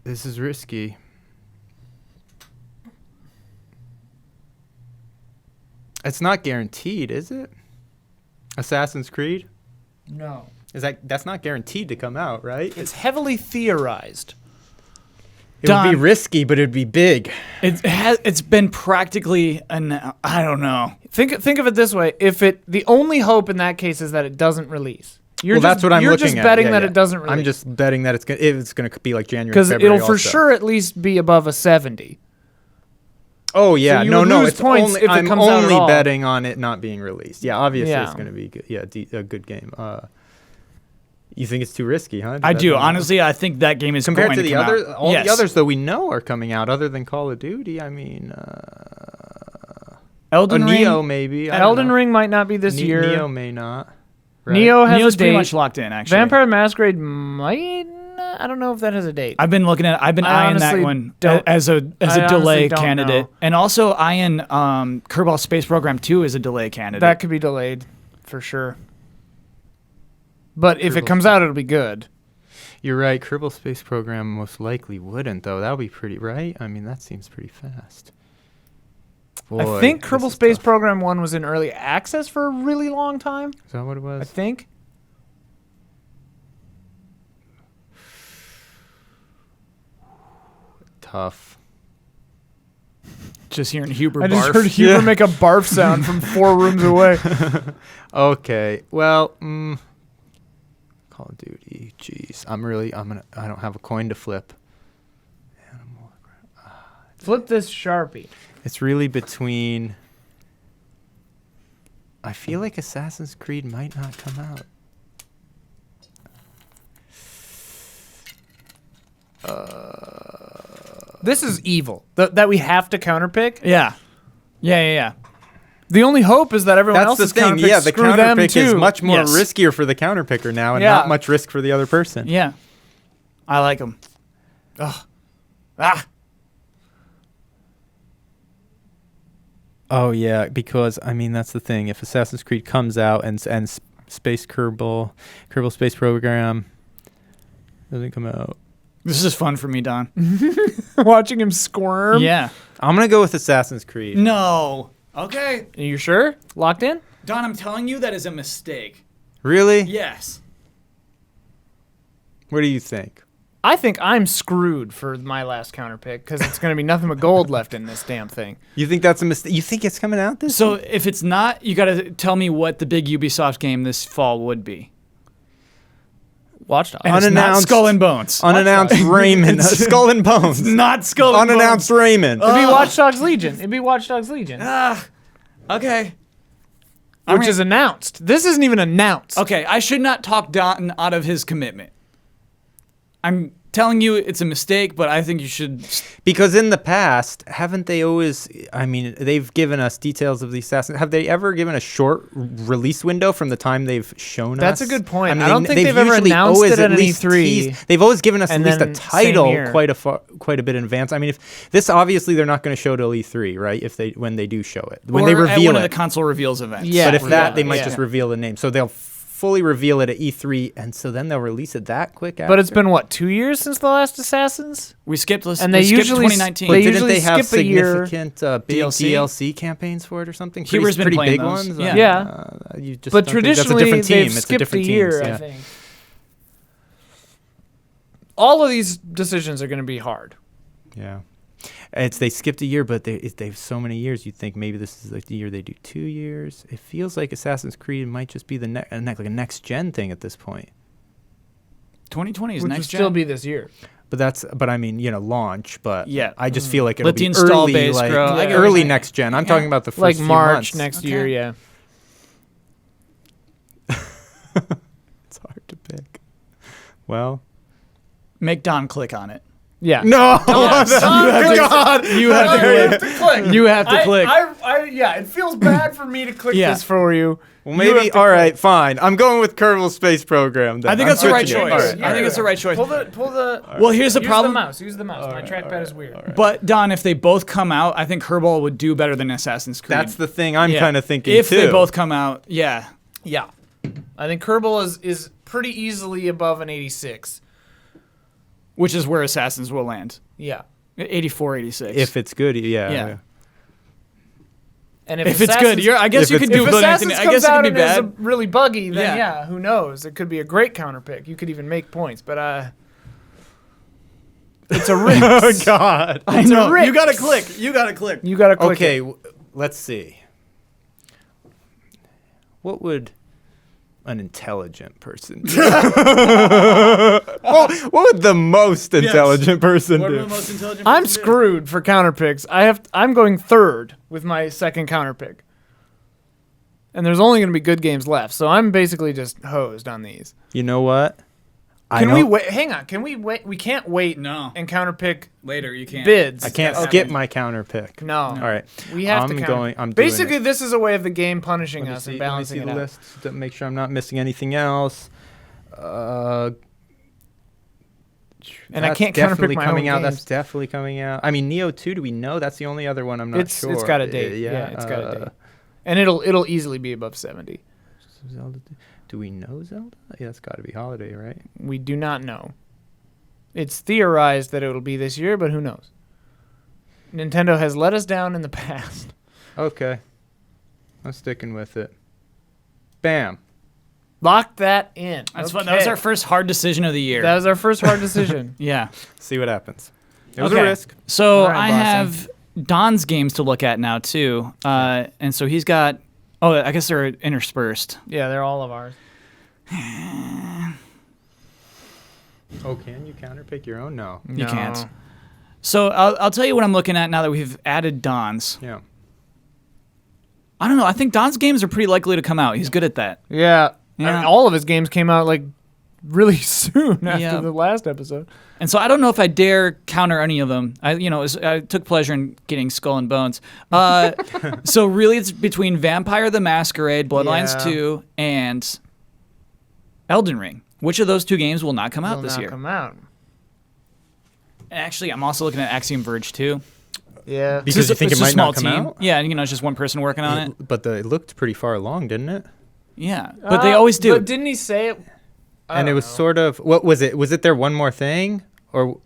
this is risky. It's not guaranteed, is it? Assassin's Creed? No. That's not guaranteed to come out, right? It's heavily theorized. It would be Don. risky, but it'd be big. It's been practically I don't know. Think of it this way: the only hope in that case is that it doesn't release. You're Well, that's what I'm You're looking just at. betting Yeah, that yeah. it doesn't release. I'm just betting that it's gonna be like January, because February it'll for also. sure at least be above a 70. Oh yeah, you no, would no. lose It's points only if it I'm comes out at only all. betting on it not being released. Yeah, obviously Yeah. it's going to be good. Yeah, a good game. You think it's too risky, huh? I That do. come out? Honestly, I think that game is Compared going to the come other, out. all Yes. the others though we know are coming out, other than Call of Duty. I mean, Elden Ring. Neo maybe. I don't Elden know. Ring might not be this year. Neo may not. Right? Neo has Neo's a pretty date. much locked in. Actually, Vampire the Masquerade might. I don't know if that has a date. I've been looking at. I've been I eyeing that honestly one don't- as a I honestly delay don't candidate, know. and also eyeing Kerbal Space Program 2 as a delay candidate. That could be delayed for sure. But if it Kerbal comes out, it'll be good. You're right. Kerbal Space Program most likely wouldn't though. That would be pretty right. I mean, that seems pretty fast. Boy, I think this Kerbal is Space tough. Program 1 was in early access for a really long time. Is that what it was? I think. Tough. Just hearing Huber I just barf. heard Huber Yeah. make a barf sound from 4 rooms away. Okay. Well, Call of Duty. Jeez, I don't have a coin to flip. Flip this Sharpie. It's really between. I feel like Assassin's Creed might not come out. This is evil. That we have to counterpick. Yeah. The only hope is that everyone That's else's the thing. counterpicks Yeah, the screw them counterpick is too. much more Yes. riskier for the counterpicker now, and Yeah. not much risk for the other person. Yeah. I like them. Oh yeah, because I mean that's the thing. If Assassin's Creed comes out and Space Kerbal Space Program doesn't come out, This is fun for me, Don. Watching him squirm. Yeah. I'm gonna go with Assassin's Creed. No. Okay. Are you sure? Locked in? Don, I'm telling you that is a mistake. Really? Yes. What do you think? I think I'm screwed for my last counterpick because it's going to be nothing but gold left in this damn thing. You think that's a mistake? You think it's coming out this? So if it's not, you got to tell me what the big Ubisoft game this fall would be. Watch Dogs. And it's not Unannounced- Skull and Bones. Unannounced Raymond. Skull and Bones. Not Skull and Unannounced Bones. Raymond. It'd be Watch Dogs Legion. It'd be Watch Dogs Legion, Okay. which is announced. This isn't even announced. Okay, I should not talk Don out of his commitment. I'm telling you it's a mistake, but I think you should. Because in the past, haven't they always? I mean, they've given us details of the assassin. Have they ever given a short release window from the time they've shown us? That's a good point. I, mean, I don't think they've ever usually announced always it at an least E3. teased- They've always given us at And least a then title same here. quite a bit in advance. I mean, if this obviously they're not going to show till E3, right? If when they do show it, when they Or at reveal one it. of the console reveals events. Yeah. But if that, they might yeah. just reveal the name. So they'll fully reveal it at E3, and so then they'll release it that quick after. But it's been, what, 2 years since the last Assassins? We skipped. And they we skipped usually 2019. they Didn't usually they have skip a year. significant big DLC? DLC campaigns for it or something? Keeper's been pretty playing big those. ones. Yeah. Yeah. You just But don't think- that's a traditionally, different team. they've It's a skipped a different year, teams, I yeah. think. All of these decisions are going to be hard. Yeah. They skipped a year, but they've so many years. You'd think maybe this is like the year they do 2 years. It feels like Assassin's Creed might just be the like a next gen thing at this point. 2020 is Which next will gen. still be this year. But I mean, launch. But Yeah. I just feel like it'll Let the be install early, base like grow. I get what you're early saying. next gen. I'm talking about the first Like few March months. next Okay. year, yeah. It's hard to pick. Well, Make Don click on it. Yeah. no. God. You have to click. You have to click. Yeah, it feels bad for me to click Yeah. this for you. Well, maybe. All right, fine. I'm going with Kerbal Space Program. Then. I think I'm that's the right switching it. choice. All right, I think it's the right choice. Pull the. Well, here's the Use problem. the mouse. Use the mouse. My trackpad is weird. But Don, if they both come out, I think Kerbal would do better than Assassin's Creed. That's the thing I'm Yeah. kind of thinking if too. they both come out, yeah. Yeah. I think Kerbal is pretty easily above an 86. Which is where Assassins will land. Yeah. 84, 86. If it's good, Yeah. yeah. And if it's good, I guess if you could it's- do if good. Assassins I guess comes it could out be and is bad. really buggy, then Yeah. yeah, who knows? It could be a great counterpick. You could even make points, but it's a risk. Oh God. I It's a know. risk. You gotta click. You gotta click. You gotta click Okay, it. let's see. What would an intelligent person do? what would the most intelligent person What are do? the most intelligent I'm person do? screwed for counterpicks. I'm going third with my second counterpick. And there's only going to be good games left, so I'm basically just hosed on these. You know what? Can we wait? Hang on. Can we wait? We can't wait No. and counterpick Later, you can't. bids. I can't that skip happen. my counter pick. No. All right. We have I'm to counter. I'm doing Basically, it. this is a way of the game punishing Let me us see- and balancing let me it see the out. list to make sure I'm not missing anything else. And I That's can't definitely counterpick my coming own out. games. That's definitely coming out. I mean, Neo 2. Do we know? That's the only other one I'm not sure. It's got a date. Yeah, it's got a date. And it'll easily be above 70. Zelda. Do we know Zelda? Yeah, it's got to be holiday, right? We do not know. It's theorized that it'll be this year, but who knows? Nintendo has let us down in the past. Okay. I'm sticking with it. Bam. Lock that in. That's fun. That was Okay. our first hard decision of the year. That was our first hard decision. Yeah. See what happens. It was Okay. a risk. So All right, I Boston. have Don's games to look at now too, and so he's got. Oh, I guess they're interspersed. Yeah, they're all of ours. Oh, can you counterpick your own? No. You No. can't. So I'll tell you what I'm looking at now that we've added Don's. Yeah. I don't know. I think Don's games are pretty likely to come out. He's good at that. Yeah. Yeah. I mean, all of his games came out like really soon after Yeah. the last episode. And so I don't know if I dare counter any of them. I took pleasure in getting Skull and Bones. So really, it's between Vampire the Masquerade, Bloodlines Yeah. 2, and Elden Ring. Which of those two games will not come out Will this not year? come out. And actually, I'm also looking at Axiom Verge 2. Yeah. Because you think It's it a might small not come team. out? Yeah, it's just one person working on it. But it looked pretty far along, didn't it? Yeah, but they always do. But didn't he say it? And it was sort of, what was it? Was it their one more thing? Or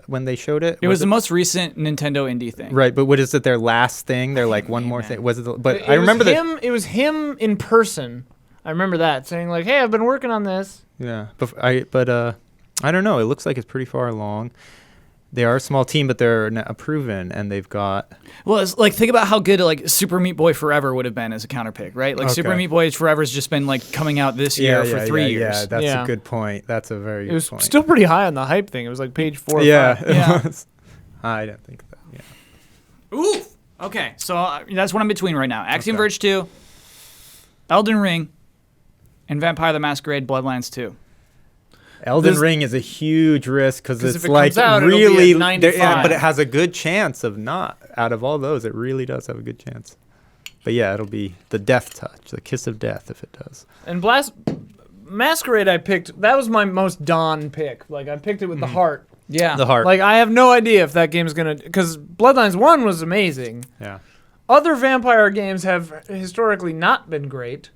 when they showed it? It was the most recent Nintendo indie thing. Right, but what is it? Their last thing? They're like one more thing. Was it? But It I remember was that. him. It was him in person. I remember that saying like, "Hey, I've been working on this." Yeah, but I don't know. It looks like it's pretty far along. They are a small team, but they're proven, and they've got. Well, it's like think about how good like Super Meat Boy Forever would have been as a counter pick, right? Like Super Okay. Meat Boy Forever's just been like coming out this year for 3 years. Yeah, that's Yeah. a good point. That's a very It good was point. still pretty high on the hype thing. It was like page 4 or yeah, 5. Yeah. it was. I don't think that. Yeah. Oof. Okay, so that's what I'm between right now. Axiom Okay. Verge 2, Elden Ring, and Vampire the Masquerade Bloodlines 2. Elden This- Ring is a huge risk because 'Cause it's if it like comes out, it'll be at really, 95. but it has a good chance of not. Out of all those, it really does have a good chance. But yeah, it'll be the death touch, the kiss of death if it does. And Masquerade I picked. That was my most Dawn pick. Like I picked it with the heart. Yeah. The heart. Like I have no idea if that game's gonna, because Bloodlines 1 was amazing. Yeah. Other vampire games have historically not been great.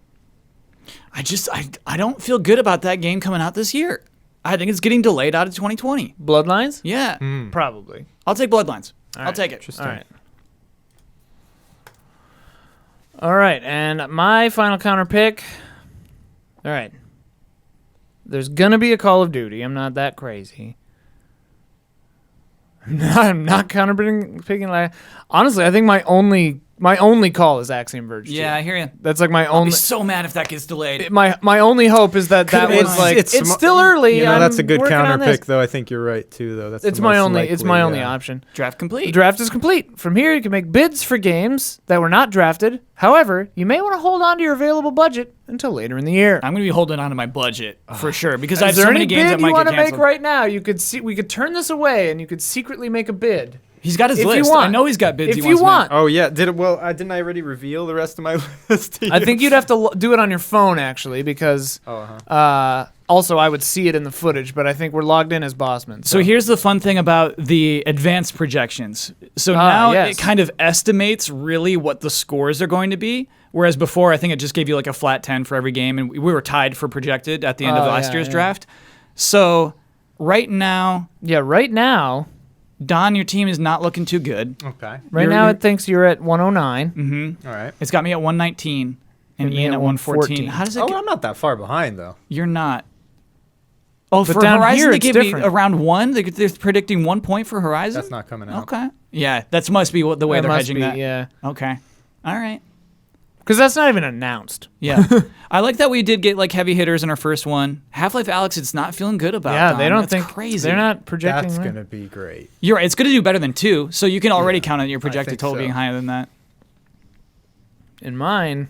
I don't feel good about that game coming out this year. I think it's getting delayed out of 2020. Bloodlines? Yeah. Probably. I'll take Bloodlines. All I'll right. take it. Interesting. All right. All right, and my final counter pick. All right. There's gonna be a Call of Duty. I'm not that crazy. I'm not counter picking. Like, honestly, I think my only call is Axiom Verge 2. Yeah, I hear you. That's like my I'll only. be so mad if that gets delayed. My only hope is that that Could've was been like nice. it's It's still early. You know, I'm that's a good working counter on this. pick, though. I think you're right too, though. That's It's the my most only. It's my likely, only yeah. option. Draft The complete. draft is complete. From here, you can make bids for games that were not drafted. However, you may want to hold on to your available budget until later in the year. I'm going to be holding on to my budget for sure because I have Is there so any many games bid that might you get want to make canceled. right now? You could see. We could turn this away, and you could secretly make a bid. He's got his If you list. want. I know he's got bids If he you wants want. Oh yeah, didn't I already reveal the rest of my list? I think you'd have to do it on your phone actually, because also I would see it in the footage. But I think we're logged in as Bossman. So here's the fun thing about the advanced projections. So Ah, now yes. it kind of estimates really what the scores are going to be. Whereas before, I think it just gave you like a flat 10 for every game, and we were tied for projected at the end of last year's draft. So right now, right now, Don, your team is not looking too good. Okay. right now it thinks you're at 109. All right. It's got me at 119 and me Ian at at 114. 114. How does it Oh, get? I'm not that far behind though. You're not. Oh, But for down Horizon, here they it's give me different. around 1. They're predicting 1 point for Horizon? That's not coming out. Okay. Yeah, that must be the way That they're must hedging be, that. yeah, Okay. All right. because that's not even announced. Yeah. I like that we did get like heavy hitters in our first one. Half-Life Alyx, it's not feeling good about. Yeah, Don. they don't That's think crazy. They're not projecting. That's that. gonna be great. You're right. It's going to do better than 2, so you can already count on your projected think total so. being higher than that. In mine.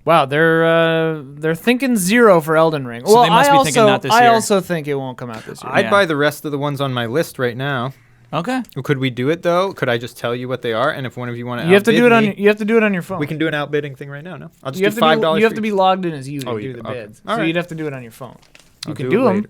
Wow, they're thinking 0 for Elden Ring. So they must be thinking not this I year. also think it won't come out this year. I'd Yeah. buy the rest of the ones on my list right now. Okay. Could we do it though? Could I just tell you what they are? And if one of you want to, You have to do it on. You have to do it on your phone. We can do an outbidding thing right now. No, I'll just You do have $5. You have to be logged in as you Oh, to do you- the okay. bids. All So right. you'd have to do it on your phone. You I'll can it do them. later.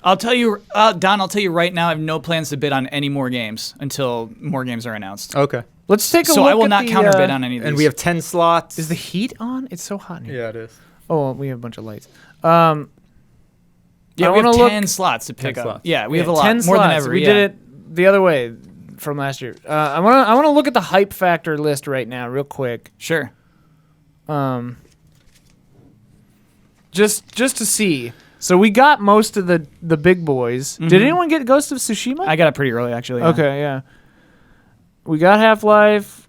I'll tell you, Don, I'll tell you right now, I have no plans to bid on any more games until more games are announced. Okay. Let's take a So look. I will at not the, counter bid on any of these. And we have 10 slots. Is the heat on? It's so hot in here. Yeah, it is. Oh, we have a bunch of lights. Yeah, I we have wanna look- 10 slots to pick 10 up. slots. Yeah, we have a 10 lot. More than slots. ever. We yeah. did it the other way from last year. I want to look at the hype factor list right now, real quick. Sure. Just to see. So we got most of the big boys. Did anyone get Ghost of Tsushima? I got it pretty early, actually. Yeah. Okay, yeah. We got Half-Life.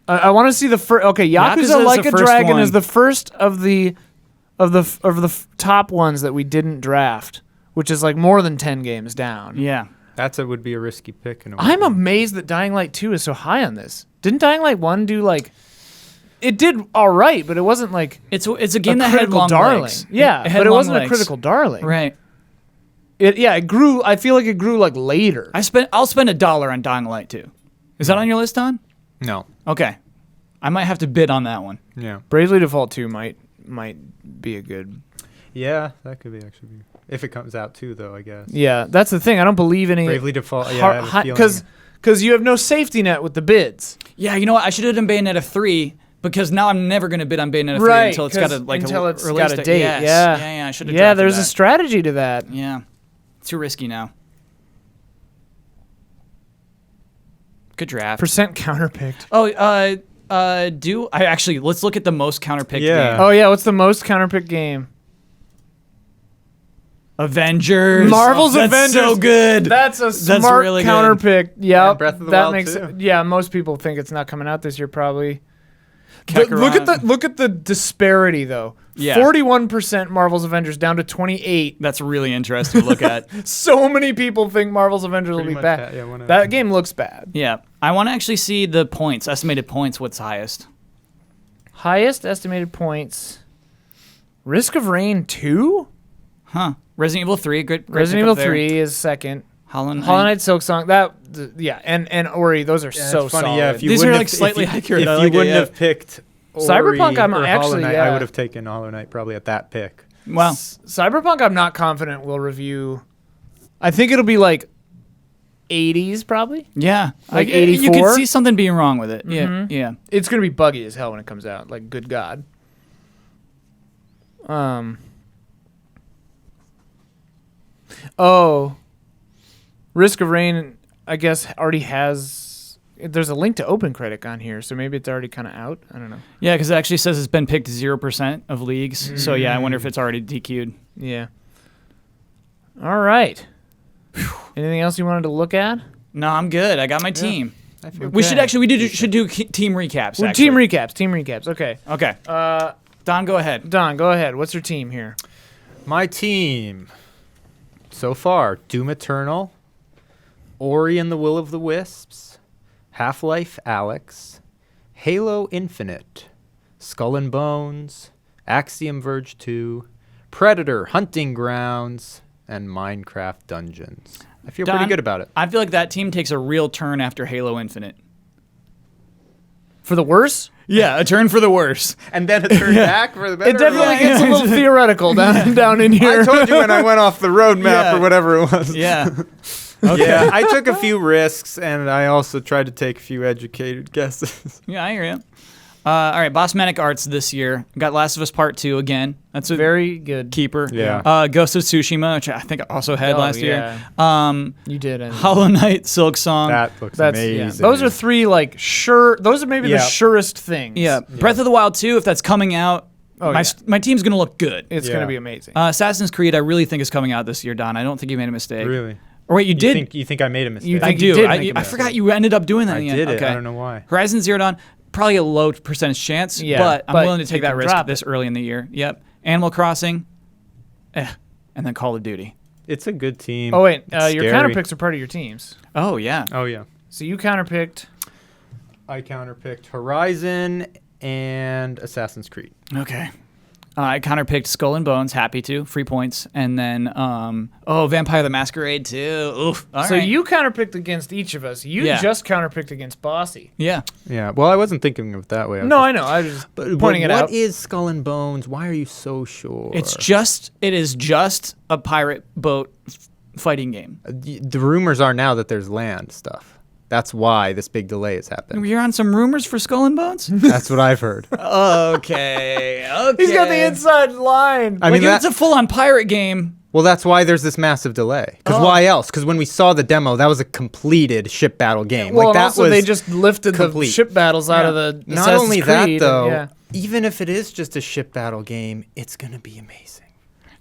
I want to see the first. Okay, Yakuza is Yakuza the Like a first Dragon one. is the first of the top ones that we didn't draft, which is like more than 10 games down. Yeah. Would be a risky pick. In a way. I'm amazed that Dying Light 2 is so high on this. Didn't Dying Light 1 do like it did all right, but it wasn't like It's a game that had critical long darling. legs. Yeah, It had but it long wasn't a legs. critical darling. Right. It grew. I feel like it grew like later. I'll spend $1 on Dying Light 2. Is that on your list, Don? No. Okay. I might have to bid on that one. Yeah. Bravely Default 2 might be a good. Yeah, that could be actually. If it comes out too, though, I guess. Yeah, that's the thing. I don't believe any Bravely Default. Yeah, I have a feeling. because you have no safety net with the bids. Yeah, you know what? I should have done Bayonetta 3 because now I'm never going to bid on Bayonetta 3 Right, until it's got a got a date. date. Yes. Yeah, Yeah, I should have Yeah, drafted there's that. a strategy to that. Yeah. Too risky now. Good draft. Percent counterpicked. Oh, let's look at the most counterpicked Yeah. game. Oh yeah, what's the most counterpicked game? Avengers. Marvel's That's Avengers. so good. That's a smart really good. counterpick. Yeah, And Breath of the that Wild makes too. Yeah, most people think it's not coming out this year probably. Kakarot. Look at the disparity though. Yeah. 41% Marvel's Avengers down to 28. That's really interesting to look at. So many people think Marvel's Avengers will be much bad. yeah, That game looks bad. Yeah. I want to actually see the points, estimated points. What's highest? Highest estimated points. Risk of Rain 2? Huh. Resident Evil 3. Great Resident pickup Evil there. 3 is second. Hollow Knight. Hollow Knight Silk Song, and Ori, those are so it's funny, solid. yeah. If you These are, wouldn't like, have- slightly if you, accurate. If I you like it, wouldn't yeah. have picked Ori Cyberpunk, I'm or actually, Hollow Knight, yeah. I would have taken Hollow Knight probably at that pick. Well, Cyberpunk, I'm not confident we'll review. I think it'll be like 80s probably. yeah. Like You 84? could see something being wrong with it. Yeah. Yeah. It's gonna be buggy as hell when it comes out. Like, good God. Oh, Risk of Rain, I guess, already has. There's a link to OpenCritic on here, so maybe it's already kind of out. I don't know. Yeah, because it actually says it's been picked 0% of leagues. So, yeah, I wonder if it's already DQ'd. Yeah. All right. Anything else you wanted to look at? No, I'm good. I got my team. I feel We should actually should do team recaps. Well, actually. team recaps. Okay. Okay. Don, go ahead. Don, go ahead. What's your team here? My team so far: Doom Eternal, Ori and the Will of the Wisps, Half-Life Alyx, Halo Infinite, Skull and Bones, Axiom Verge 2, Predator Hunting Grounds, and Minecraft Dungeons. I feel Don, pretty good about it. I feel like that team takes a real turn after Halo Infinite. For the worse? Yeah, a turn for the worse. And then it turned back for the better. It definitely gets a little theoretical down in here. I told you when I went off the roadmap Yeah. or whatever it was. Yeah. Yeah, I took a few risks, and I also tried to take a few educated guesses. Yeah, I hear you. All right, Bossmanic Arts this year. Got Last of Us Part 2 again. That's a Very good. keeper. Yeah. Ghost of Tsushima, which I think I also had Oh, last yeah. year. You did. Hollow Knight, Silk Song. That looks That's amazing. yeah. Those are three like sure. Those are maybe the Yeah. surest things. yeah. Breath of the Wild 2, if that's coming out, Oh, my team's going to look good. It's Yeah. gonna be amazing. Assassin's Creed, I really think is coming out this year, Don. I don't think you made a mistake. Really. Or wait, you did? You think I made a mistake? You I think you do. did I make a forgot mistake. you ended up doing that. I in the end. did it. Okay. I don't know why. Horizon Zero Dawn, probably a low percentage chance, Yeah, but I'm but willing to you take that can risk drop this early in the year. Yep. Animal Crossing, and then Call of Duty. It's a good team. Oh wait, It's your scary. counterpicks are part of your teams. Oh yeah. Oh, yeah. So you counterpicked. I counterpicked Horizon and Assassin's Creed. Okay. I counterpicked Skull and Bones, happy to, free points, and then Vampire the Masquerade too. Oof. All So right. you counterpicked against each of us. You Yeah. just counterpicked against Bossy. Yeah. Yeah. Well, I wasn't thinking of it that way. No, I know. I was just pointing it out. What is Skull and Bones? Why are you so sure? It is just a pirate boat fighting game. The rumors are now that there's land stuff. That's why this big delay has happened. You're on some rumors for Skull and Bones? That's what I've heard. Okay. He's got the inside line. I mean, If it's a full-on pirate game. well, that's why there's this massive delay. Because Oh. why else? Because when we saw the demo, that was a completed ship battle game. well, like and that also was they just lifted complete. the ship battles out of the Not Assassin's only Creed that and- though. yeah. Even if it is just a ship battle game, it's gonna be amazing.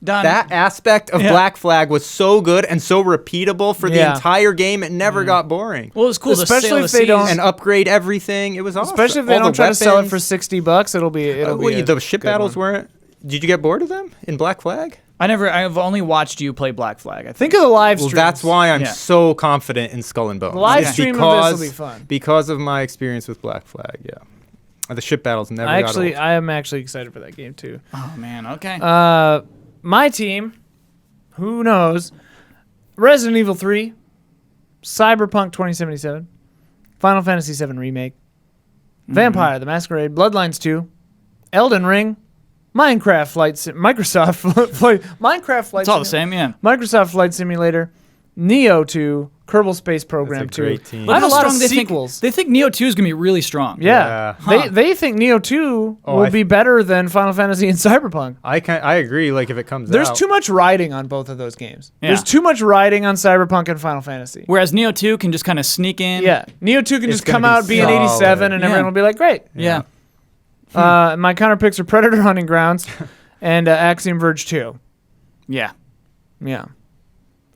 Don, That aspect of Yeah. Black Flag was so good and so repeatable for the Yeah. entire game. It never got boring. well, it's cool. Especially to sail if the they don't- seas. And upgrade everything. It was awesome. Especially if they All don't the try to sell it for weapons. $60, it'll be The ship good battles one. weren't. Did you get bored of them in Black Flag? I've only watched you play Black Flag. I think. Think of the live Well, streams. that's why I'm Yeah. so confident in Skull and Bones. The live It's stream of this will be fun. Because of my experience with Black Flag, yeah. The ship battles never I got old. am actually excited for that game too. Oh man, okay. My team, who knows? Resident Evil 3, Cyberpunk 2077, Final Fantasy 7 Remake, Vampire the Masquerade, Bloodlines 2, Elden Ring, Minecraft Minecraft Flight It's all the same, yeah. Microsoft Flight Simulator, Neo 2, Kerbal Space Program That's a 2. great team. I have a How lot of strong sequels. They think Neo 2 is gonna be really strong. Yeah. Yeah. They think Neo 2 Oh, will be better than Final Fantasy and Cyberpunk. I agree. Like if it comes There's out. too much riding on both of those games. Yeah. There's too much riding on Cyberpunk and Final Fantasy. Whereas Neo 2 can just kind of sneak in. Yeah. Neo 2 can It's just come gonna be out, be an solid. 87, and Yeah. everyone will be like, great. Yeah. My counter picks are Predator Hunting Grounds and Axiom Verge 2. Yeah. Yeah.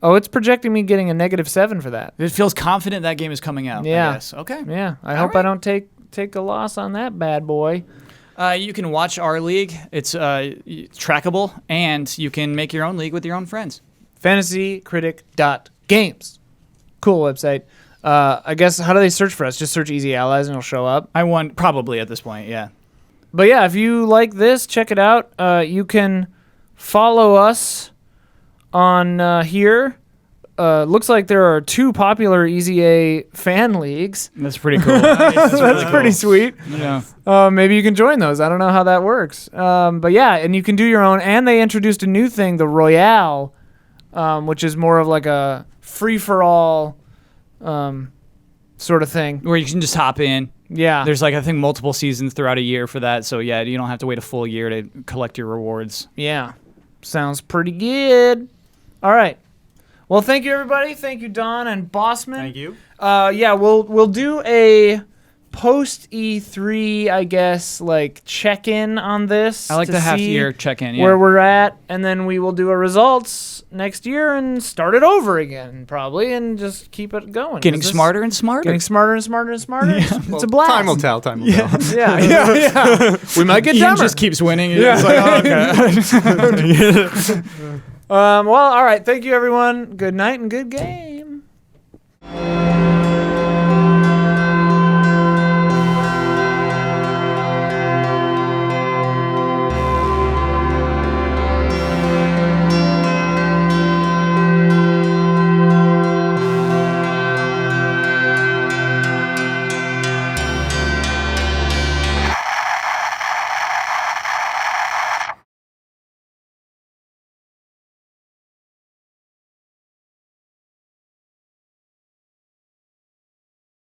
Oh, it's projecting me getting a -7 for that. It feels confident that game is coming out. Yeah. I guess. Okay. Yeah. I All hope I right. don't take a loss on that bad boy. You can watch our league. It's trackable, and you can make your own league with your own friends. FantasyCritic.Games. Cool website. I guess, how do they search for us? Just search Easy Allies and it'll show up. I won probably at this point. Yeah. But yeah, if you like this, check it out. You can follow us on here. Looks like there are 2 popular Easy A fan leagues. That's pretty cool. That's Pretty sweet. Yeah. Maybe you can join those. I don't know how that works. But yeah, and you can do your own. And they introduced a new thing, the Royale, which is more of like a free-for-all sort of thing. Where you can just hop in. Yeah. There's like I think multiple seasons throughout a year for that. So yeah, you don't have to wait a full year to collect your rewards. Yeah. Sounds pretty good. All right. Well, thank you, everybody. Thank you, Don and Bossman. Thank you. Yeah, we'll do a post E3, I guess, like check-in on this. I like to the see half-year check-in. Yeah. where we're at, and then we will do our results next year and start it over again, probably, and just keep it going. Getting 'Cause this- smarter and smarter. Getting smarter and smarter and smarter. It's a blast. Time will tell. Time will tell. Yeah. We might get Ian dumber. just keeps winning. Yeah. It's like, oh, okay. Well, all right. Thank you, everyone. Good night and good game.